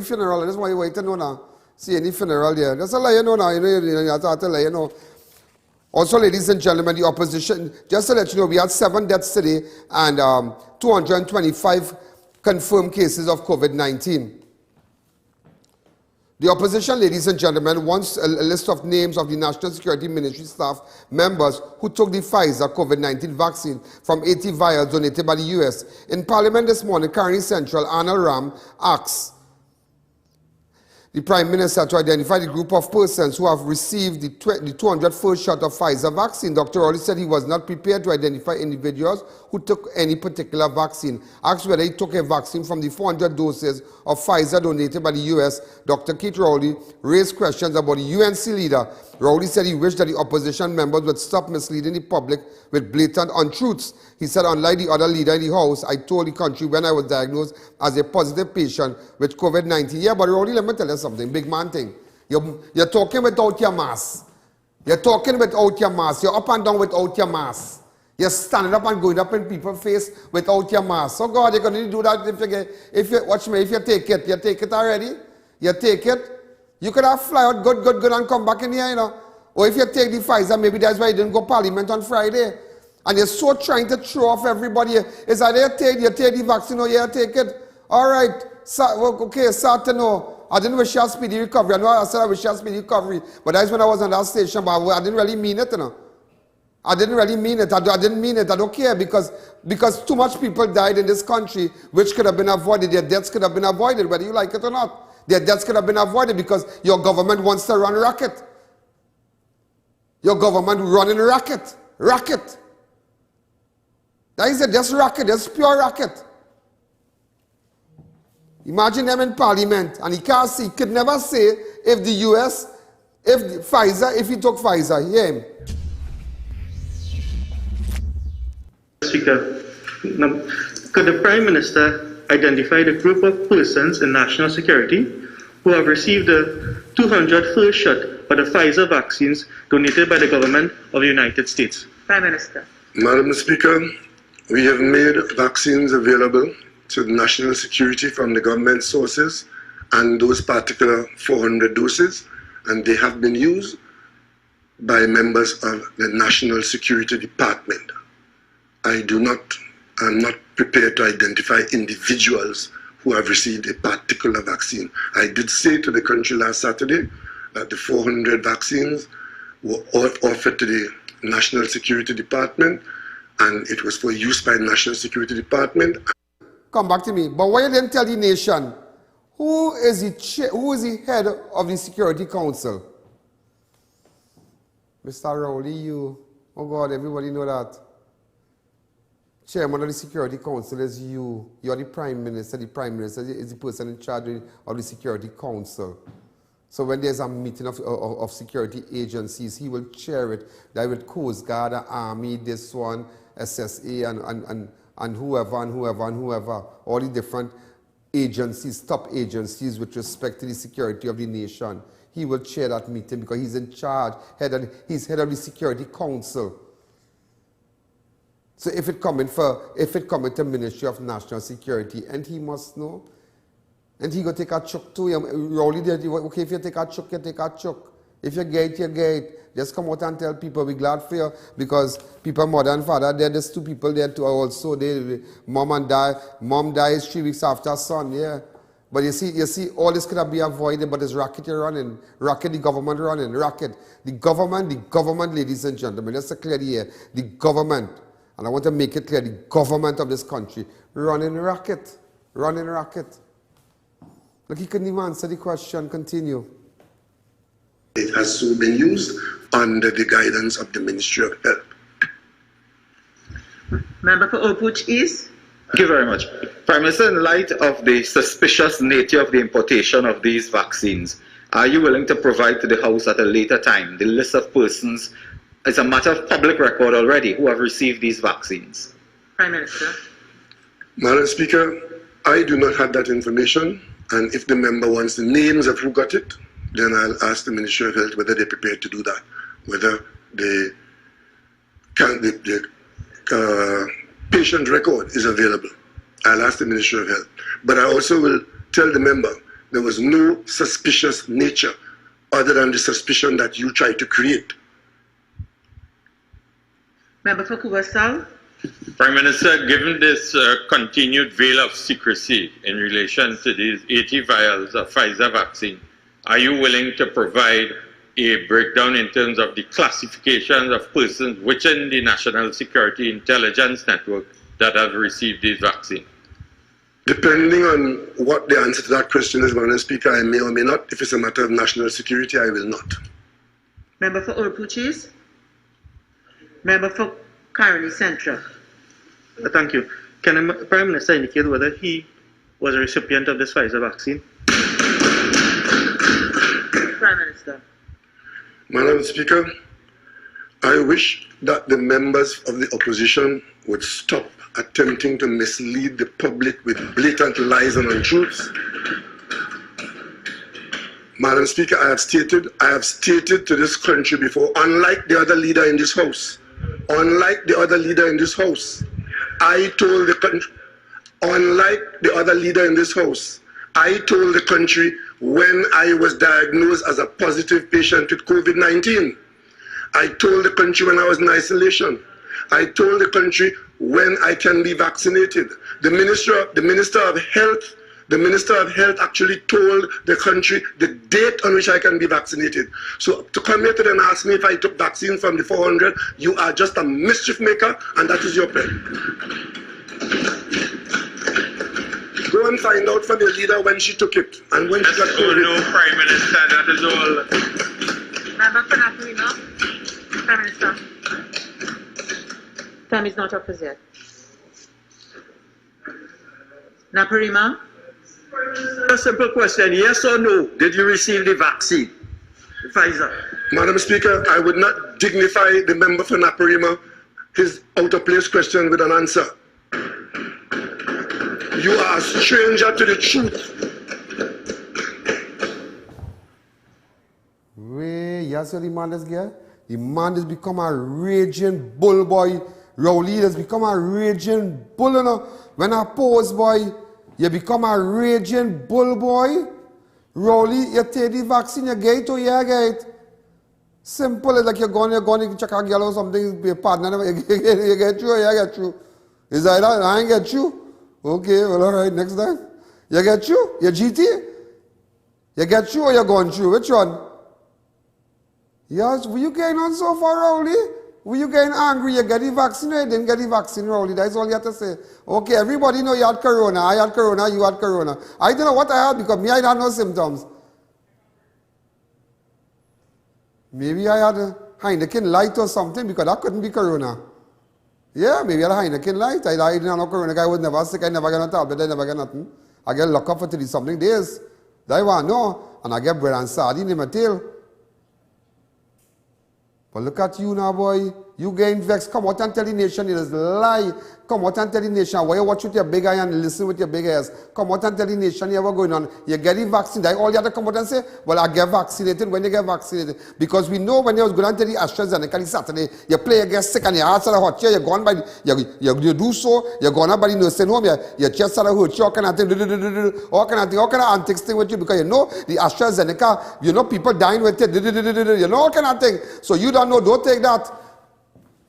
funeral. That's why you wait to know now. See any funeral there. That's a lie you know now. You have to lie, you know. Also, ladies and gentlemen, the opposition, just to let you know, we had 7 deaths today and 225 confirmed cases of COVID-19. The opposition, ladies and gentlemen, wants a list of names of the National Security Ministry staff members who took the Pfizer COVID-19 vaccine from 80 vials donated by the U.S. In Parliament this morning, Carney Central, Arnold Ram asks the Prime Minister to identify the group of persons who have received the 201st shot of Pfizer vaccine. Dr. Rowley said he was not prepared to identify individuals who took any particular vaccine. Asked whether he took a vaccine from the 400 doses of Pfizer donated by the U.S., Dr. Keith Rowley raised questions about the UNC leader. Rowley said he wished that the opposition members would stop misleading the public with blatant untruths. He said, unlike the other leader in the House, I told the country when I was diagnosed as a positive patient with COVID-19. Yeah, but Rowley, let me tell you something, big man thing. You're talking without your mask. You're talking without your mask. You're up and down without your mask. You're standing up and going up in people's face without your mask. So God, you're going to do that if you watch me, if you take it already. You take it. You could have fly out good and come back in here, you know. Or if you take the Pfizer, maybe that's why you didn't go Parliament on Friday. And you're so trying to throw off everybody. It's either you take the vaccine or you take it. All right. Okay, sad to know. I didn't wish you a speedy recovery. I know I said I wish you a speedy recovery. But that's when I was on that station. But I didn't really mean it, you know. I didn't really mean it. I didn't mean it. I don't care because too much people died in this country which could have been avoided. Their deaths could have been avoided, whether you like it or not. Their deaths could have been avoided because your government wants to run racket. Your government running racket. Racket. That is it. That's racket. That's pure racket. Imagine them in Parliament and he can't see, he could never say if the US, if Pfizer, if he took Pfizer. Hear him. Speaker, could the Prime Minister identify the group of persons in national security who have received the 201st shot of the Pfizer vaccines donated by the government of the United States? Prime Minister. Madam Speaker, we have made vaccines available to national security from the government sources and those particular 400 doses, and they have been used by members of the National Security Department. I'm not prepared to identify individuals who have received a particular vaccine. I did say to the country last Saturday that the 400 vaccines were offered to the National Security Department, and it was for use by the National Security Department. Come back to me. But why you didn't tell the nation? Who is the head of the Security Council? Mr. Rowley, you. Oh God, everybody know that. Chairman of the Security Council is you. You're the Prime Minister. The Prime Minister is the person in charge of the Security Council. So when there's a meeting of security agencies, he will chair it. That with Coast Guard, Army, this one, SSA, and whoever, all the different agencies, top agencies with respect to the security of the nation. He will chair that meeting because he's in charge, he's head of the Security Council. So if it coming to Ministry of National Security, and he must know, and he go take a chuck too. Rowley did, okay, if you take a chuck, you take a chuck. If you get it, you get it. Just come out and tell people we're glad for you because people, mother and father, there's two people there too also. Mom dies 3 weeks after son, yeah. But you see, all this could have been avoided, but it's racket you're running. Racket the government running. Racket. The government, ladies and gentlemen, let's clear here. The government, and I want to make it clear, the government of this country, running racket. Running racket. Look, he couldn't even answer the question. Continue. It has so been used under the guidance of the Ministry of Health. Member for Oakwood East. Thank you very much. Prime Minister, in light of the suspicious nature of the importation of these vaccines, are you willing to provide to the House at a later time the list of persons, it's a matter of public record already, who have received these vaccines? Prime Minister. Madam Speaker, I do not have that information, and if the member wants the names of who got it, then I'll ask the Ministry of Health whether they're prepared to do that, whether the patient record is available. I'll ask the Ministry of Health. But I also will tell the member there was no suspicious nature other than the suspicion that you tried to create. Member for Kubasal. Prime Minister, given this continued veil of secrecy in relation to these 80 vials of Pfizer vaccine, are you willing to provide a breakdown in terms of the classifications of persons within the National Security Intelligence Network that have received these vaccines? Depending on what the answer to that question is, Madam Speaker, I may or may not. If it's a matter of national security, I will not. Member for Orpuchis. Member for Caroni Central. Thank you. Can the Prime Minister indicate whether he was a recipient of this Pfizer vaccine? Prime Minister. Madam Speaker, I wish that the members of the opposition would stop attempting to mislead the public with blatant lies and untruths. Madam Speaker, I have stated to this country before, unlike the other leader in this house, I told the country, unlike the other leader in this house, I told the country when I was diagnosed as a positive patient with COVID-19. I told the country when I was in isolation. I told the country when I can be vaccinated. The Minister of Health actually told the country the date on which I can be vaccinated. So to come here today and ask me if I took vaccine from the 400, you are just a mischief maker, and that is your pen. Go and find out from your leader when she took it and when she got COVID. No, Prime Minister, that is all. Member for Napolino. Prime Minister. Time is not up as yet. Naparima. A simple question, yes or no, did you receive the vaccine, the Pfizer? Madam Speaker, I would not dignify the member for Naparima, his out-of-place question with an answer. You are a stranger to the truth. Yes, the man is here. The man has become a raging bull boy. Rowley has become a raging bull, you know. When I pose, boy, you become a raging bull, boy. Rowley, you take the vaccine, you get it or you get it. Simple, it's like you're going to check a girl or something, be a partner, you get you or you get you. Is that that? I ain't get you. Okay, well, all right, next time. You get you? You GT? You get you or you going through? Which one? Yes, were you getting on so far, Rowley? Were you getting angry? You get the vaccine or you didn't get the vaccine, Rowley? That's all you have to say. Okay, everybody know you had corona. I had corona, you had corona. I don't know what I had because me, I had no symptoms. Maybe I had a Heineken Light or something because that couldn't be corona. Yeah, maybe I had a Heineken Light. I didn't have no corona. I was never sick. I never got no tablet. I never got nothing. I get locked up for 30-something days. That one, no. And I get bread and sardine in my tail. But look at you now, boy. You getting vexed. Come out and tell the nation it is a lie. Come out and tell the nation why you watch with your big eye and listen with your big ears. Come out and tell the nation you ever going on. You get the vaccine. That all you have to come out and say, well, I get vaccinated when you get vaccinated. Because we know when you was going to the AstraZeneca Saturday, you play, you get sick and your heart started hot. You're going by, you do so, you're going by the nursing home, your chest started hurt you, all kind of thing, all kind of antics thing with you because you know the AstraZeneca, you know people dying with it, you know all kind of thing. So you don't know, don't take that.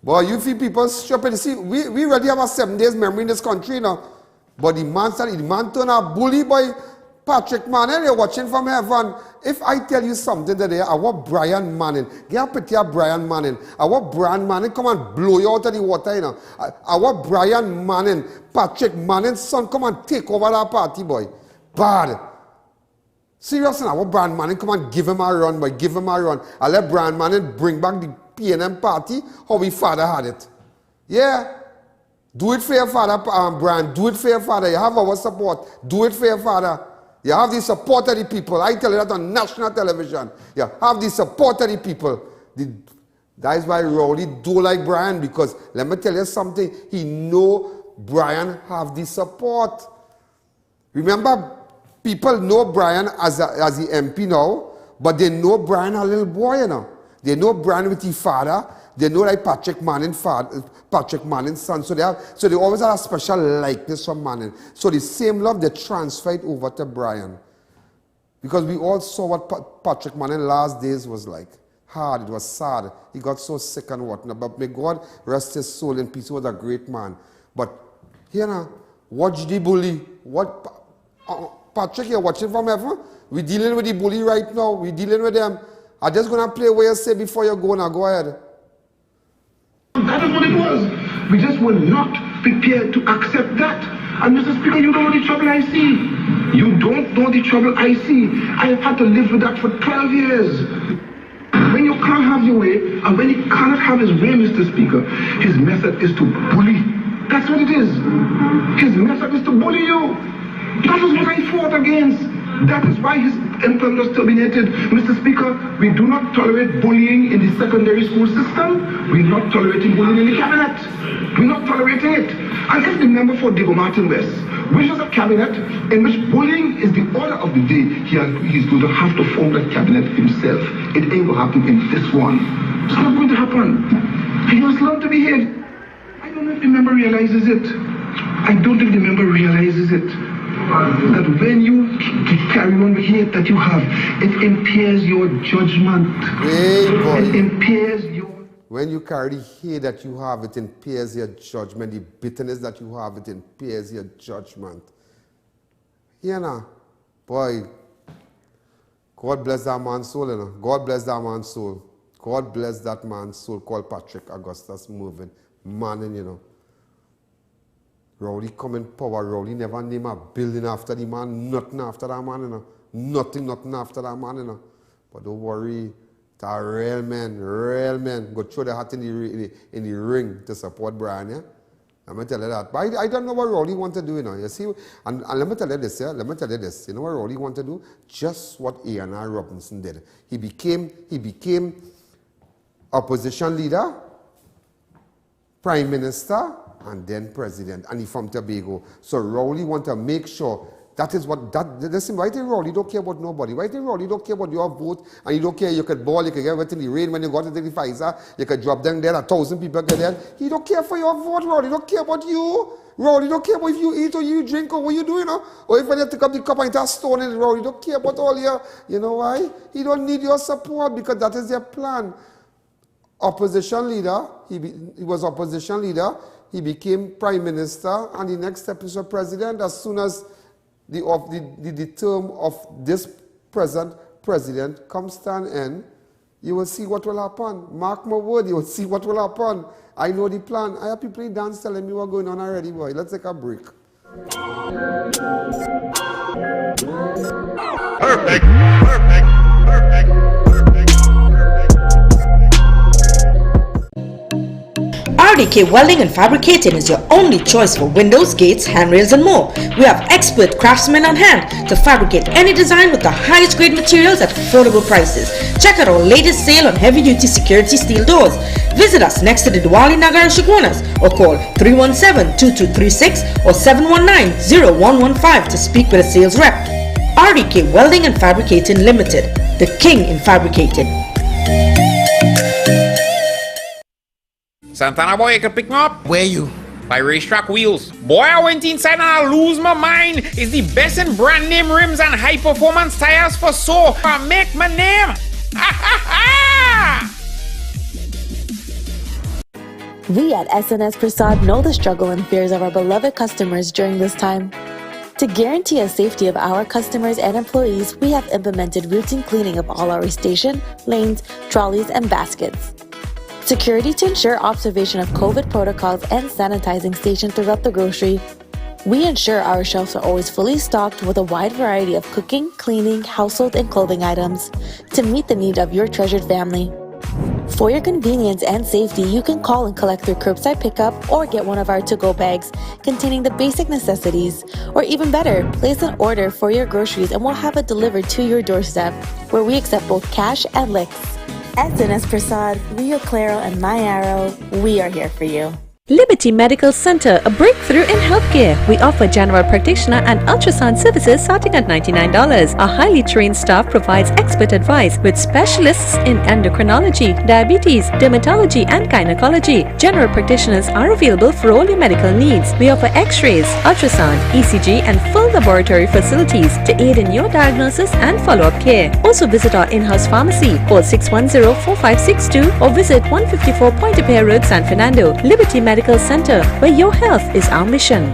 Boy, you feel people stupid. See, we already have a 7 days memory in this country, you know. But the man turned a bully, boy. Patrick Manning, you're watching from heaven. If I tell you something today, I want Brian Manning. Get a picture of Brian Manning. I want Brian Manning come and blow you out of the water, you know. I want Brian Manning, Patrick Manning's son, come and take over that party, boy. Bad. Seriously, I want Brian Manning come and give him a run, boy. Give him a run. I let Brian Manning bring back the P&M party, how we father had it. Yeah. Do it for your father, Brian. Do it for your father. You have our support. Do it for your father. You have the support of the people. I tell you that on national television. You have the support of the people. That is why Rowley do like Brian, because let me tell you something. He know Brian have the support. Remember, people know Brian as the MP now, but they know Brian a little boy, you know. They know Brian with his father. They know like Patrick Manning's son. So they always have a special likeness for Manning. So the same love they transfer it over to Brian. Because we all saw what Patrick Manning's last days was like. Hard, it was sad. He got so sick and whatnot. But may God rest his soul in peace. He was a great man. But here now, watch the bully. Patrick, you're watching from heaven. We're dealing with the bully right now. We're dealing with them. I'm just going to play what you say before you go now. Go ahead. That is what it was. We just were not prepared to accept that. And Mr. Speaker, you don't know the trouble I see. You don't know the trouble I see. I have had to live with that for 12 years. When you can't have your way, and when he cannot have his way, Mr. Speaker, his method is to bully. That's what it is. His method is to bully you. That is what I fought against. That is why his employment was terminated. Mr. Speaker, we do not tolerate bullying in the secondary school system. We're not tolerating bullying in the cabinet. We're not tolerating it. And if the member for Diego Martin West wishes a cabinet in which bullying is the order of the day, he's going to have to form that cabinet himself. It ain't going to happen in this one. It's not going to happen. He must learn to behave. I don't know if the member realizes it. I don't think the member realizes it. That when you carry on with hate that you have, it impairs your judgment. It impairs your... When you carry the hate that you have, it impairs your judgment. The bitterness that you have, it impairs your judgment. You know, boy, God bless that man's soul, you know. God bless that man's soul. God bless that man's soul called Patrick Augustus Mervyn. Man, you know. Rowley come in power. Rowley never name a building after the man, nothing after that man, you know. Nothing after that man, you know. But don't worry, it's a real man. Go throw the hat in the ring to support Brian, yeah? Let me tell you that. But I don't know what Rowley want to do, you know. You see, and let me tell you this, yeah? Let me tell you this. You know what Rowley want to do? Just what A.N. Robinson did. He became opposition leader, prime minister, and then president, and he from Tobago. So Rowley want to make sure that is what, listen, why did Rowley don't care about nobody? Why did Rowley don't care about your vote, and you don't care, you could ball, you could get wet in the rain when you got into the Pfizer, you could drop down there, 1,000 people get there. He don't care for your vote, Rowley don't care about you. Rowley don't care about if you eat or you drink or what you do, you know. Or if when you take up the cup and it's stone in it, Rowley don't care about all your, you know why? He don't need your support because that is their plan. Opposition leader, he was opposition leader, he became prime minister, and the next step is for president. As soon as the term of this present president comes to an end, you will see what will happen. Mark my word, you will see what will happen. I know the plan. I have people in dance telling me what's going on already, boy. Let's take a break. Perfect. RDK Welding and Fabricating is your only choice for windows, gates, handrails and more. We have expert craftsmen on hand to fabricate any design with the highest grade materials at affordable prices. Check out our latest sale on heavy duty security steel doors. Visit us next to the Diwali Nagar in Shigunas or call 317-2236 or 719-0115 to speak with a sales rep. RDK Welding and Fabricating Limited, the king in fabricating. Santana boy, you can pick me up. Where you? By Racetrack Wheels. Boy, I went inside and I lose my mind. It's the best in brand name rims and high performance tires for so I make my name. We at SNS Prasad know the struggle and fears of our beloved customers during this time. To guarantee the safety of our customers and employees, we have implemented routine cleaning of all our station, lanes, trolleys, and baskets. Security to ensure observation of COVID protocols and sanitizing stations throughout the grocery. We ensure our shelves are always fully stocked with a wide variety of cooking, cleaning, household, and clothing items to meet the need of your treasured family. For your convenience and safety, you can call and collect through curbside pickup or get one of our to-go bags containing the basic necessities. Or even better, place an order for your groceries and we'll have it delivered to your doorstep, where we accept both cash and licks. SNS Prasad, Rio Claro, and My Arrow, we are here for you. Liberty Medical Center, a breakthrough in healthcare. We offer general practitioner and ultrasound services starting at $99. Our highly trained staff provides expert advice with specialists in endocrinology, diabetes, dermatology, and gynecology. General practitioners are available for all your medical needs. We offer x-rays, ultrasound, ECG, and full laboratory facilities to aid in your diagnosis and follow-up care. Also visit our in-house pharmacy. Call 610-4562 or visit 154 Pointe-a-Pierre Road, San Fernando. Liberty Medical Center, where your health is our mission.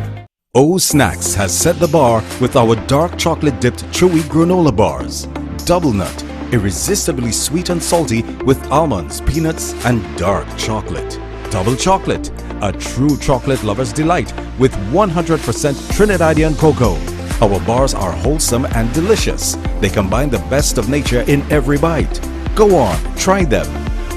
O Snacks has set the bar with our dark chocolate dipped chewy granola bars. Double nut, irresistibly sweet and salty with almonds, peanuts, and dark chocolate. Double chocolate, a true chocolate lover's delight with 100% Trinidadian cocoa. Our bars are wholesome and delicious. They combine the best of nature in every bite. Go on, try them.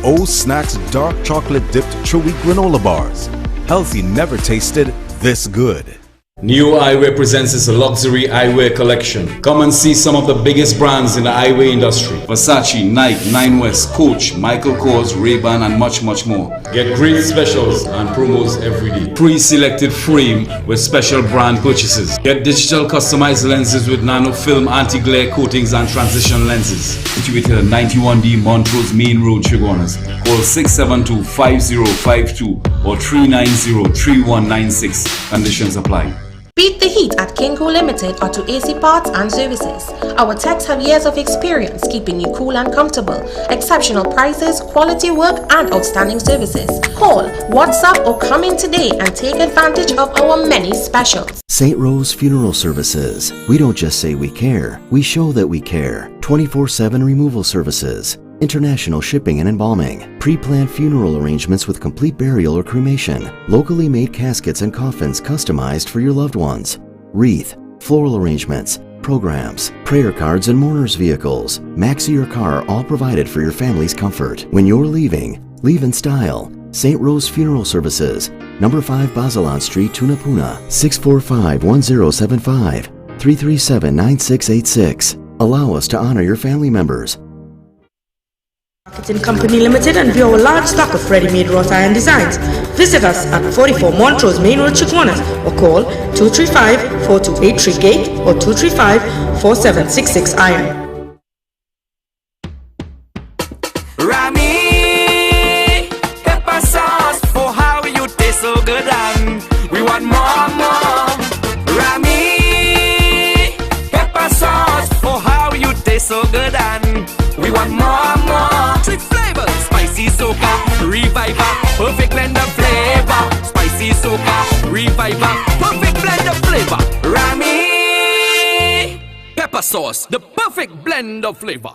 O Snacks dark chocolate dipped chewy granola bars. Healthy never tasted this good. New Eyewear presents its luxury eyewear collection. Come and see some of the biggest brands in the eyewear industry. Versace, Nike, Nine West, Coach, Michael Kors, Ray-Ban and much more. Get great specials and promos every day. Pre-selected frame with special brand purchases. Get digital customized lenses with nano film anti-glare coatings and transition lenses. Situated at 91D Montrose Main Road, Chaguanas. Call 672-5052 or 390-3196. Conditions apply. Beat the heat at Kinko Limited Auto AC Parts and Services. Our techs have years of experience keeping you cool and comfortable. Exceptional prices, quality work, and outstanding services. Call, WhatsApp, or come in today and take advantage of our many specials. St. Rose Funeral Services. We don't just say we care, we show that we care. 24/7 removal services. International shipping and embalming, pre-planned funeral arrangements with complete burial or cremation, locally made caskets and coffins customized for your loved ones, wreath, floral arrangements, programs, prayer cards and mourners vehicles, maxi or car, all provided for your family's comfort. When you're leaving, leave in style. St. Rose Funeral Services, number 5 Bazelon Street, Tunapuna, 645-1075, 337-9686. Allow us to honor your family members. Marketing Company Limited and view our large stock of ready-made wrought iron designs. Visit us at 44 Montrose Main Road, Chaguanas, or call 235-4283 Gate or 235-4766 Iron. Rami, pepper sauce for how you taste so good and we want more. Rami, pepper sauce for how you taste so good and we want more. Sweet flavor, spicy soca, reviver, perfect blend of flavor. Spicy soca, reviver, perfect blend of flavor. Rami, pepper sauce, the perfect blend of flavor.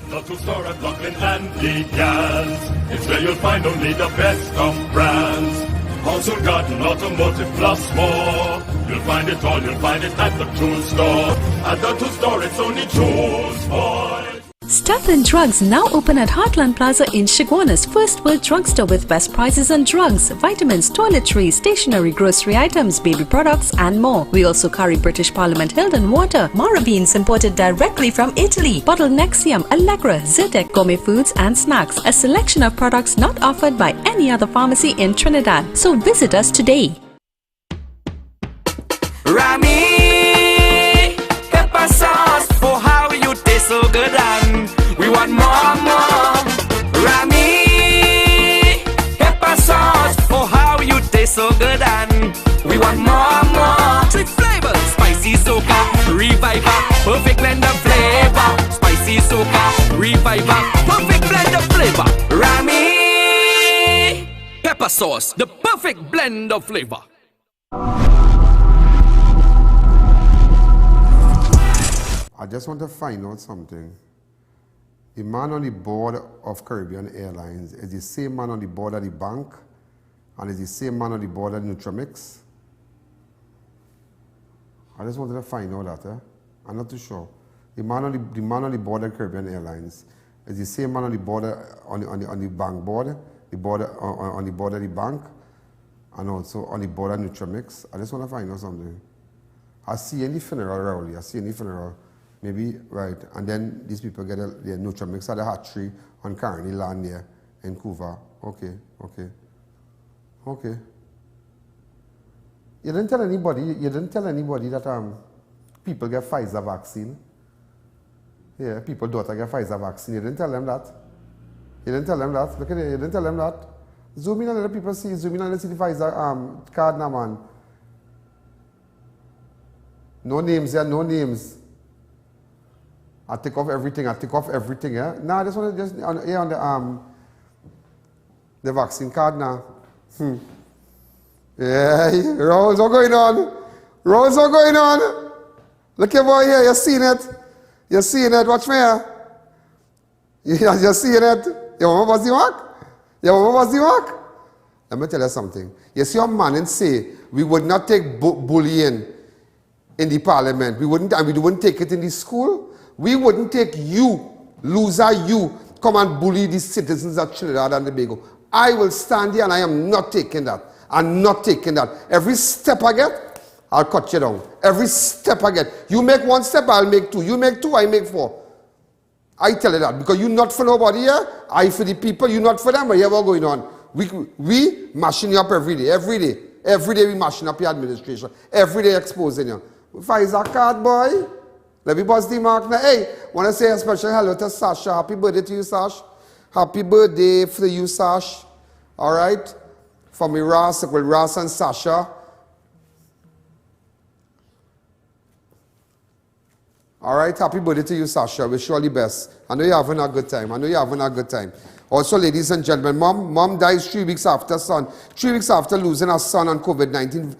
The two-star at Lachlan and Gans. It's where you'll find only the best of brands. Household, garden, automotive, plus more. You'll find it all, you'll find it at the True Store. At the True Store, it's only True's boy. Stuff and Drugs now open at Heartland Plaza in Chaguanas, first world drugstore with best prices on drugs, vitamins, toiletries, stationery, grocery items, baby products and more. We also carry British Parliament Hilden water, Mara beans imported directly from Italy, bottled Nexium, Allegra, Zyrtec, gourmet foods and snacks, a selection of products not offered by any other pharmacy in Trinidad. So visit us today. Rami, pepper sauce for how you taste so good and we want more. Rami, pepper sauce for how you taste so good and we want more. Sweet flavor, spicy soca, reviver, perfect blend of flavor. Spicy soca, reviver, perfect blend of flavor. Rami, pepper sauce, the perfect blend of flavor. I just want to find out something. The man on the board of Caribbean Airlines is the same man on the board of the bank and is the same man on the board of Nutramix. I just wanted to find out that. I'm not too sure. The man on the board of Caribbean Airlines is the same man on the board on the bank board, the board on the board of the bank, and also on the board of Nutramix. I just want to find out something. I see any funeral rally. I see any funeral. Maybe, right, and then these people get their Nutramix at the hatchery on Carney land there in Cuba. Okay. You didn't tell anybody that people get Pfizer vaccine. Yeah, people daughter get Pfizer vaccine. You didn't tell them that. Look at it, you didn't tell them that. Zoom in and let the people see, the Pfizer card now, man. No names, yeah, no names. I take off everything, yeah? Nah, I just want to on the vaccine card now. Yeah, Rose, what's going on? Look at boy here, you seen it? Watch me here. You seen it? You want to bust the walk? Let me tell you something. You see how Manning say we would not take bullying in the parliament. We wouldn't take it in the school. We wouldn't take you, loser you, come and bully the citizens of Trinidad and Tobago. I will stand here and I am not taking that. I'm not taking that. Every step I get, I'll cut you down. Every step I get. You make one step, I'll make two. You make two, I make four. I tell you that because you're not for nobody here. I for the people. You're not for them. But here what's going on? We mashing you up every day. Every day. Every day we mashing up your administration. Every day exposing you. Pfizer card, boy. Let me bust the mark now. Hey, want to say a special hello to Sasha. Happy birthday to you, Sash. Happy birthday for you, Sash. All right? From me, Ross, with Ross and Sasha. All right, happy birthday to you, Sasha. Wish you all the best. I know you're having a good time. I know you're having a good time. Also, ladies and gentlemen, mom dies 3 weeks after son. 3 weeks after losing her son on COVID-19,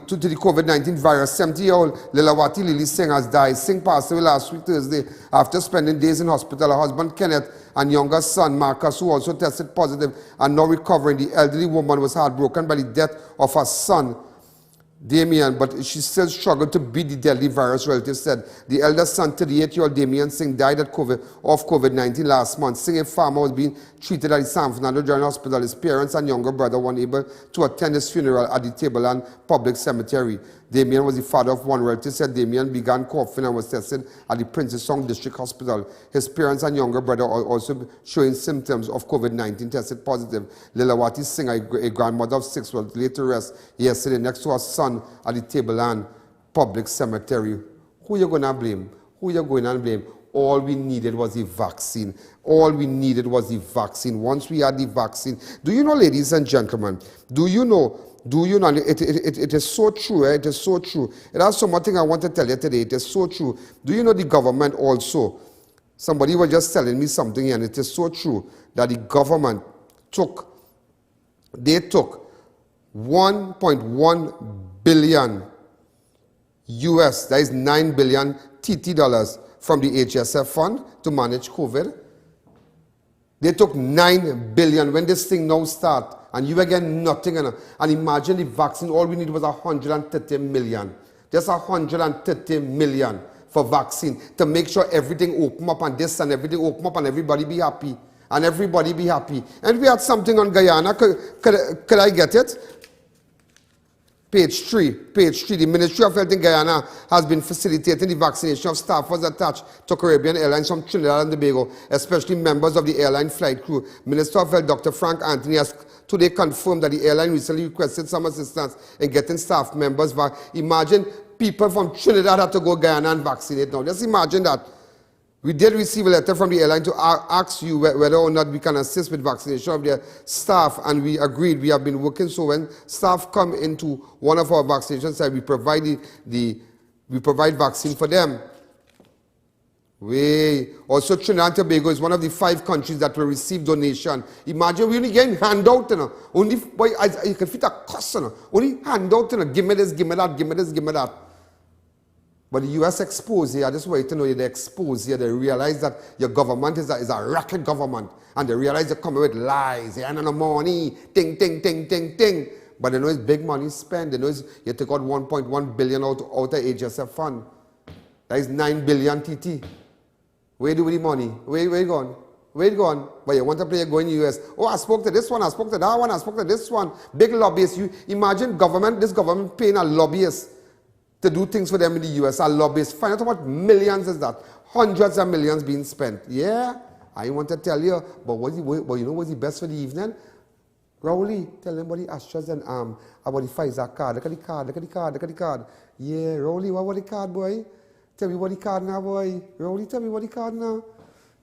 to the COVID-19 virus. 70-year-old LILAWATEE Lily Singh has died. Singh passed away last week Thursday after spending days in hospital. Her husband Kenneth and younger son Marcus, who also tested positive and now recovering. The elderly woman was heartbroken by the death of her son, Damian, but she still struggled to beat the deadly virus, relatives said. The eldest son, 38-year-old Damian Singh, died of COVID-19 last month. Singh, a farmer, was being treated at the San Fernando General Hospital. His parents and younger brother were unable to attend his funeral at the Tableland Public Cemetery. Damian was the father of one. Relative said Damian began coughing and was tested at the Princess Song District Hospital. His parents and younger brother are also showing symptoms of COVID-19, tested positive. LILAWATEE Singh, a grandmother of 6, was laid to rest yesterday next to her son at the Tableland Public Cemetery. Who you going to blame? Who you going to blame? All we needed was the vaccine. All we needed was the vaccine. Once we had the vaccine, do you know, ladies and gentlemen, do you know, it is so true, it is so true. It has some more thing I want to tell you today. It is so true. Do you know the government also? Somebody was just telling me something here, and it is so true that the government took 1.1 billion US, that is 9 billion TT dollars from the HSF fund to manage COVID. They took 9 billion when this thing now start, and you again nothing. And imagine the vaccine, all we need was 130 million. Just 130 million for vaccine to make sure everything open up and this and everything open up and everybody be happy. And everybody be happy. And we had something on Guyana. Could I get it? Page 3. The Ministry of Health in Guyana has been facilitating the vaccination of staffers attached to Caribbean Airlines from Trinidad and Tobago, especially members of the airline flight crew. Minister of Health Dr. Frank Anthony has today confirmed that the airline recently requested some assistance in getting staff members back. Imagine people from Trinidad had to go Guyana and vaccinate now. Just imagine that. We did receive a letter from the airline to ask you whether or not we can assist with vaccination of their staff, and we agreed. We have been working, so when staff come into one of our vaccination sites, we provide vaccine for them. Also, Trinidad and Tobago is one of the 5 countries that will receive donation. Imagine we only getting handout, you know. Only, boy, you can fit a cost, you know. Only handout, you know. Give me this, give me that, give me this, give me that. But the U.S. expose here, I just want you to know they expose here. They realize that your government is a racket government. And they realize they're coming with lies. They ain't no money. Ting, ting, ting, ting, ting. But they know it's big money spent. They know you take out 1.1 billion out of HSF fund. That is 9 billion TT. Where do the money? Where you going? Where you going? But you want to play a go in the U.S. Oh, I spoke to this one, I spoke to that one, I spoke to this one. Big lobbyists. You imagine this government paying a lobbyist to do things for them in the U.S. Our lobbyists. Find out how much millions is that. Hundreds of millions being spent. Yeah, I want to tell you. But you know what's the best for the evening? Rowley, tell them about the Astras and about the Pfizer card. Look at the card, look at the card, look at the card. Yeah, Rowley, what about the card, boy? Tell me about the card now, boy. Rowley, tell me about the card now.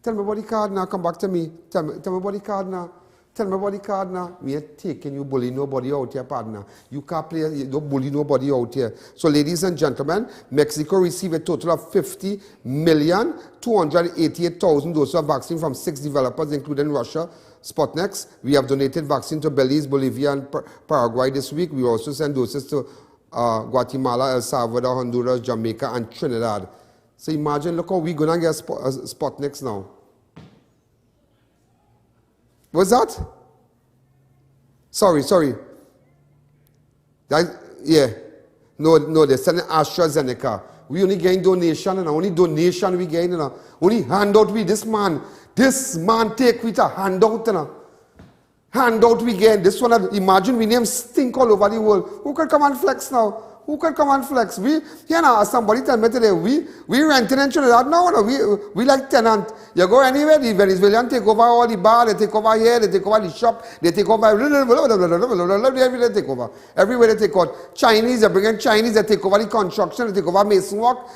Tell me about the card now. Come back to me. Tell me about the card now. Tell me about the card now. We ain't taking you bully nobody out here, partner. You can't play, you don't bully nobody out here. So, ladies and gentlemen, Mexico received a total of 50,288,000 doses of vaccine from 6 developers, including Russia, Sputnik. We have donated vaccine to Belize, Bolivia, and Paraguay this week. We also sent doses to Guatemala, El Salvador, Honduras, Jamaica, and Trinidad. So imagine, look how we're going to get Sputnik now. What's that? Sorry. No, they're sending AstraZeneca. We only gain donation, and only donation we gain, only handout we, this man take with a handout, handout we gain. This one, imagine we name stink all over the world. Who can come and flex now? Who can come and flex? Somebody tell me today, we renting in Trinidad now, we like tenant. You go anywhere, the Venezuelans take over all the bar, they take over here, they take over the shop, they take over, everywhere they take over. Everywhere they take over. Chinese, they bring in Chinese, they take over the construction, they take over mason work.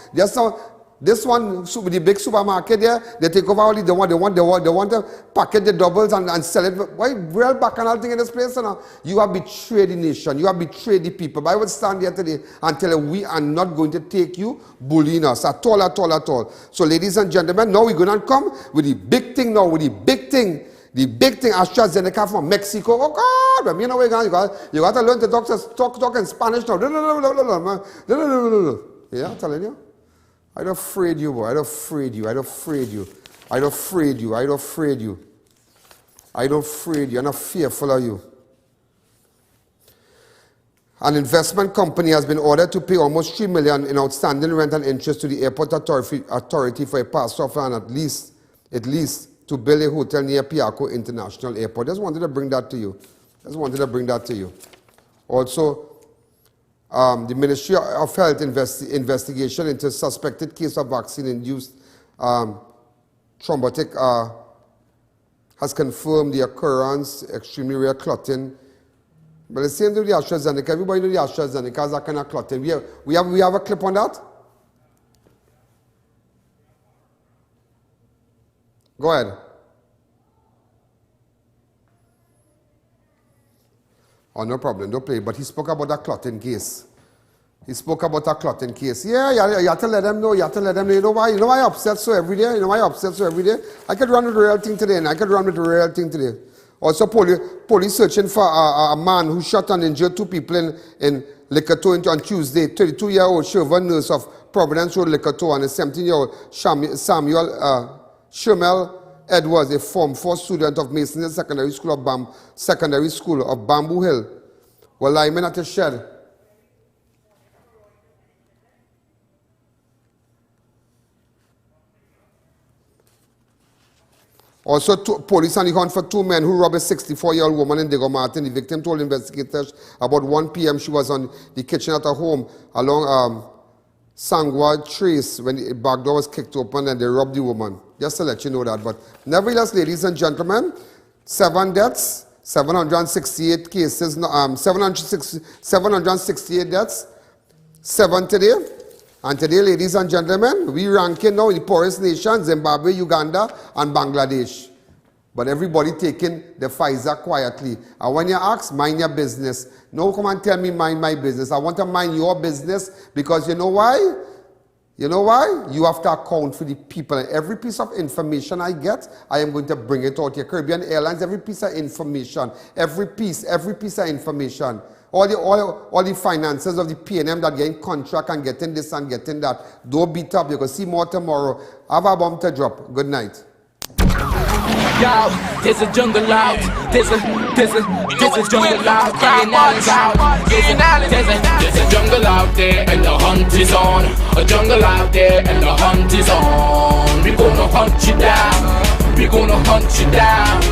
This one, the big supermarket there, they take over all the, they want to packet the doubles and sell it. Why real bacchanal thing in this place? You have betrayed the nation, you have betrayed the people. But I would stand here today and tell you we are not going to take you bullying us at all. So ladies and gentlemen, now we're going to come with the big thing now, The big thing, AstraZeneca from Mexico. Oh God, you know you got to learn to talk in Spanish now. Yeah, I'm telling you. I don't afraid you, boy. I don't afraid you. I'm not fearful of you. An investment company has been ordered to pay almost $3 million in outstanding rent and interest to the airport authority for a parcel of land at least to build a hotel near Piaco International Airport. Just wanted to bring that to you. Also, the Ministry of Health investigation into suspected case of vaccine-induced thrombotic has confirmed the occurrence, extremely rare clotting. But the same with the AstraZeneca. Everybody knows the AstraZeneca has that kind of clotting. We have a clip on that? Go ahead. Oh, no problem, don't play. But he spoke about that clotting case. Yeah, you have to let them know. You know why I upset so every day? I could run with the real thing today, Also, police searching for a man who shot and injured 2 people in Likato on Tuesday. 32-year-old Shervan nurse of Providence Road, Likato, and a 17-year-old Samuel Shermel Edwards, a Form 4 student of Mason's Secondary School of Bamboo Hill, were lying at a shed. Also, police on the hunt for 2 men who robbed a 64-year-old woman in Diego Martin. The victim told investigators about 1 p.m. she was on the kitchen at her home along Sangwa Trace when the back door was kicked open and they robbed the woman. Just to let you know that. But nevertheless, ladies and gentlemen, 7 deaths, 768 cases, 768 deaths, 7 today. And today, ladies and gentlemen, we ranking now in the poorest nations, Zimbabwe, Uganda, and Bangladesh. But everybody taking the Pfizer quietly. And when you ask, mind your business. No, come and tell me mind my business. I want to mind your business because you know why? You have to account for the people. And every piece of information I get, I am going to bring it out here. Caribbean Airlines, every piece of information. Every piece of information. All the finances of the P&M that getting contract and getting this and getting that. Don't beat up. You can see more tomorrow. Have a bomb to drop. Good night. Yo, there's a jungle out. There's a jungle out. There's a jungle out there and the hunt is on. A jungle out there and the hunt is on. We're gonna hunt you down.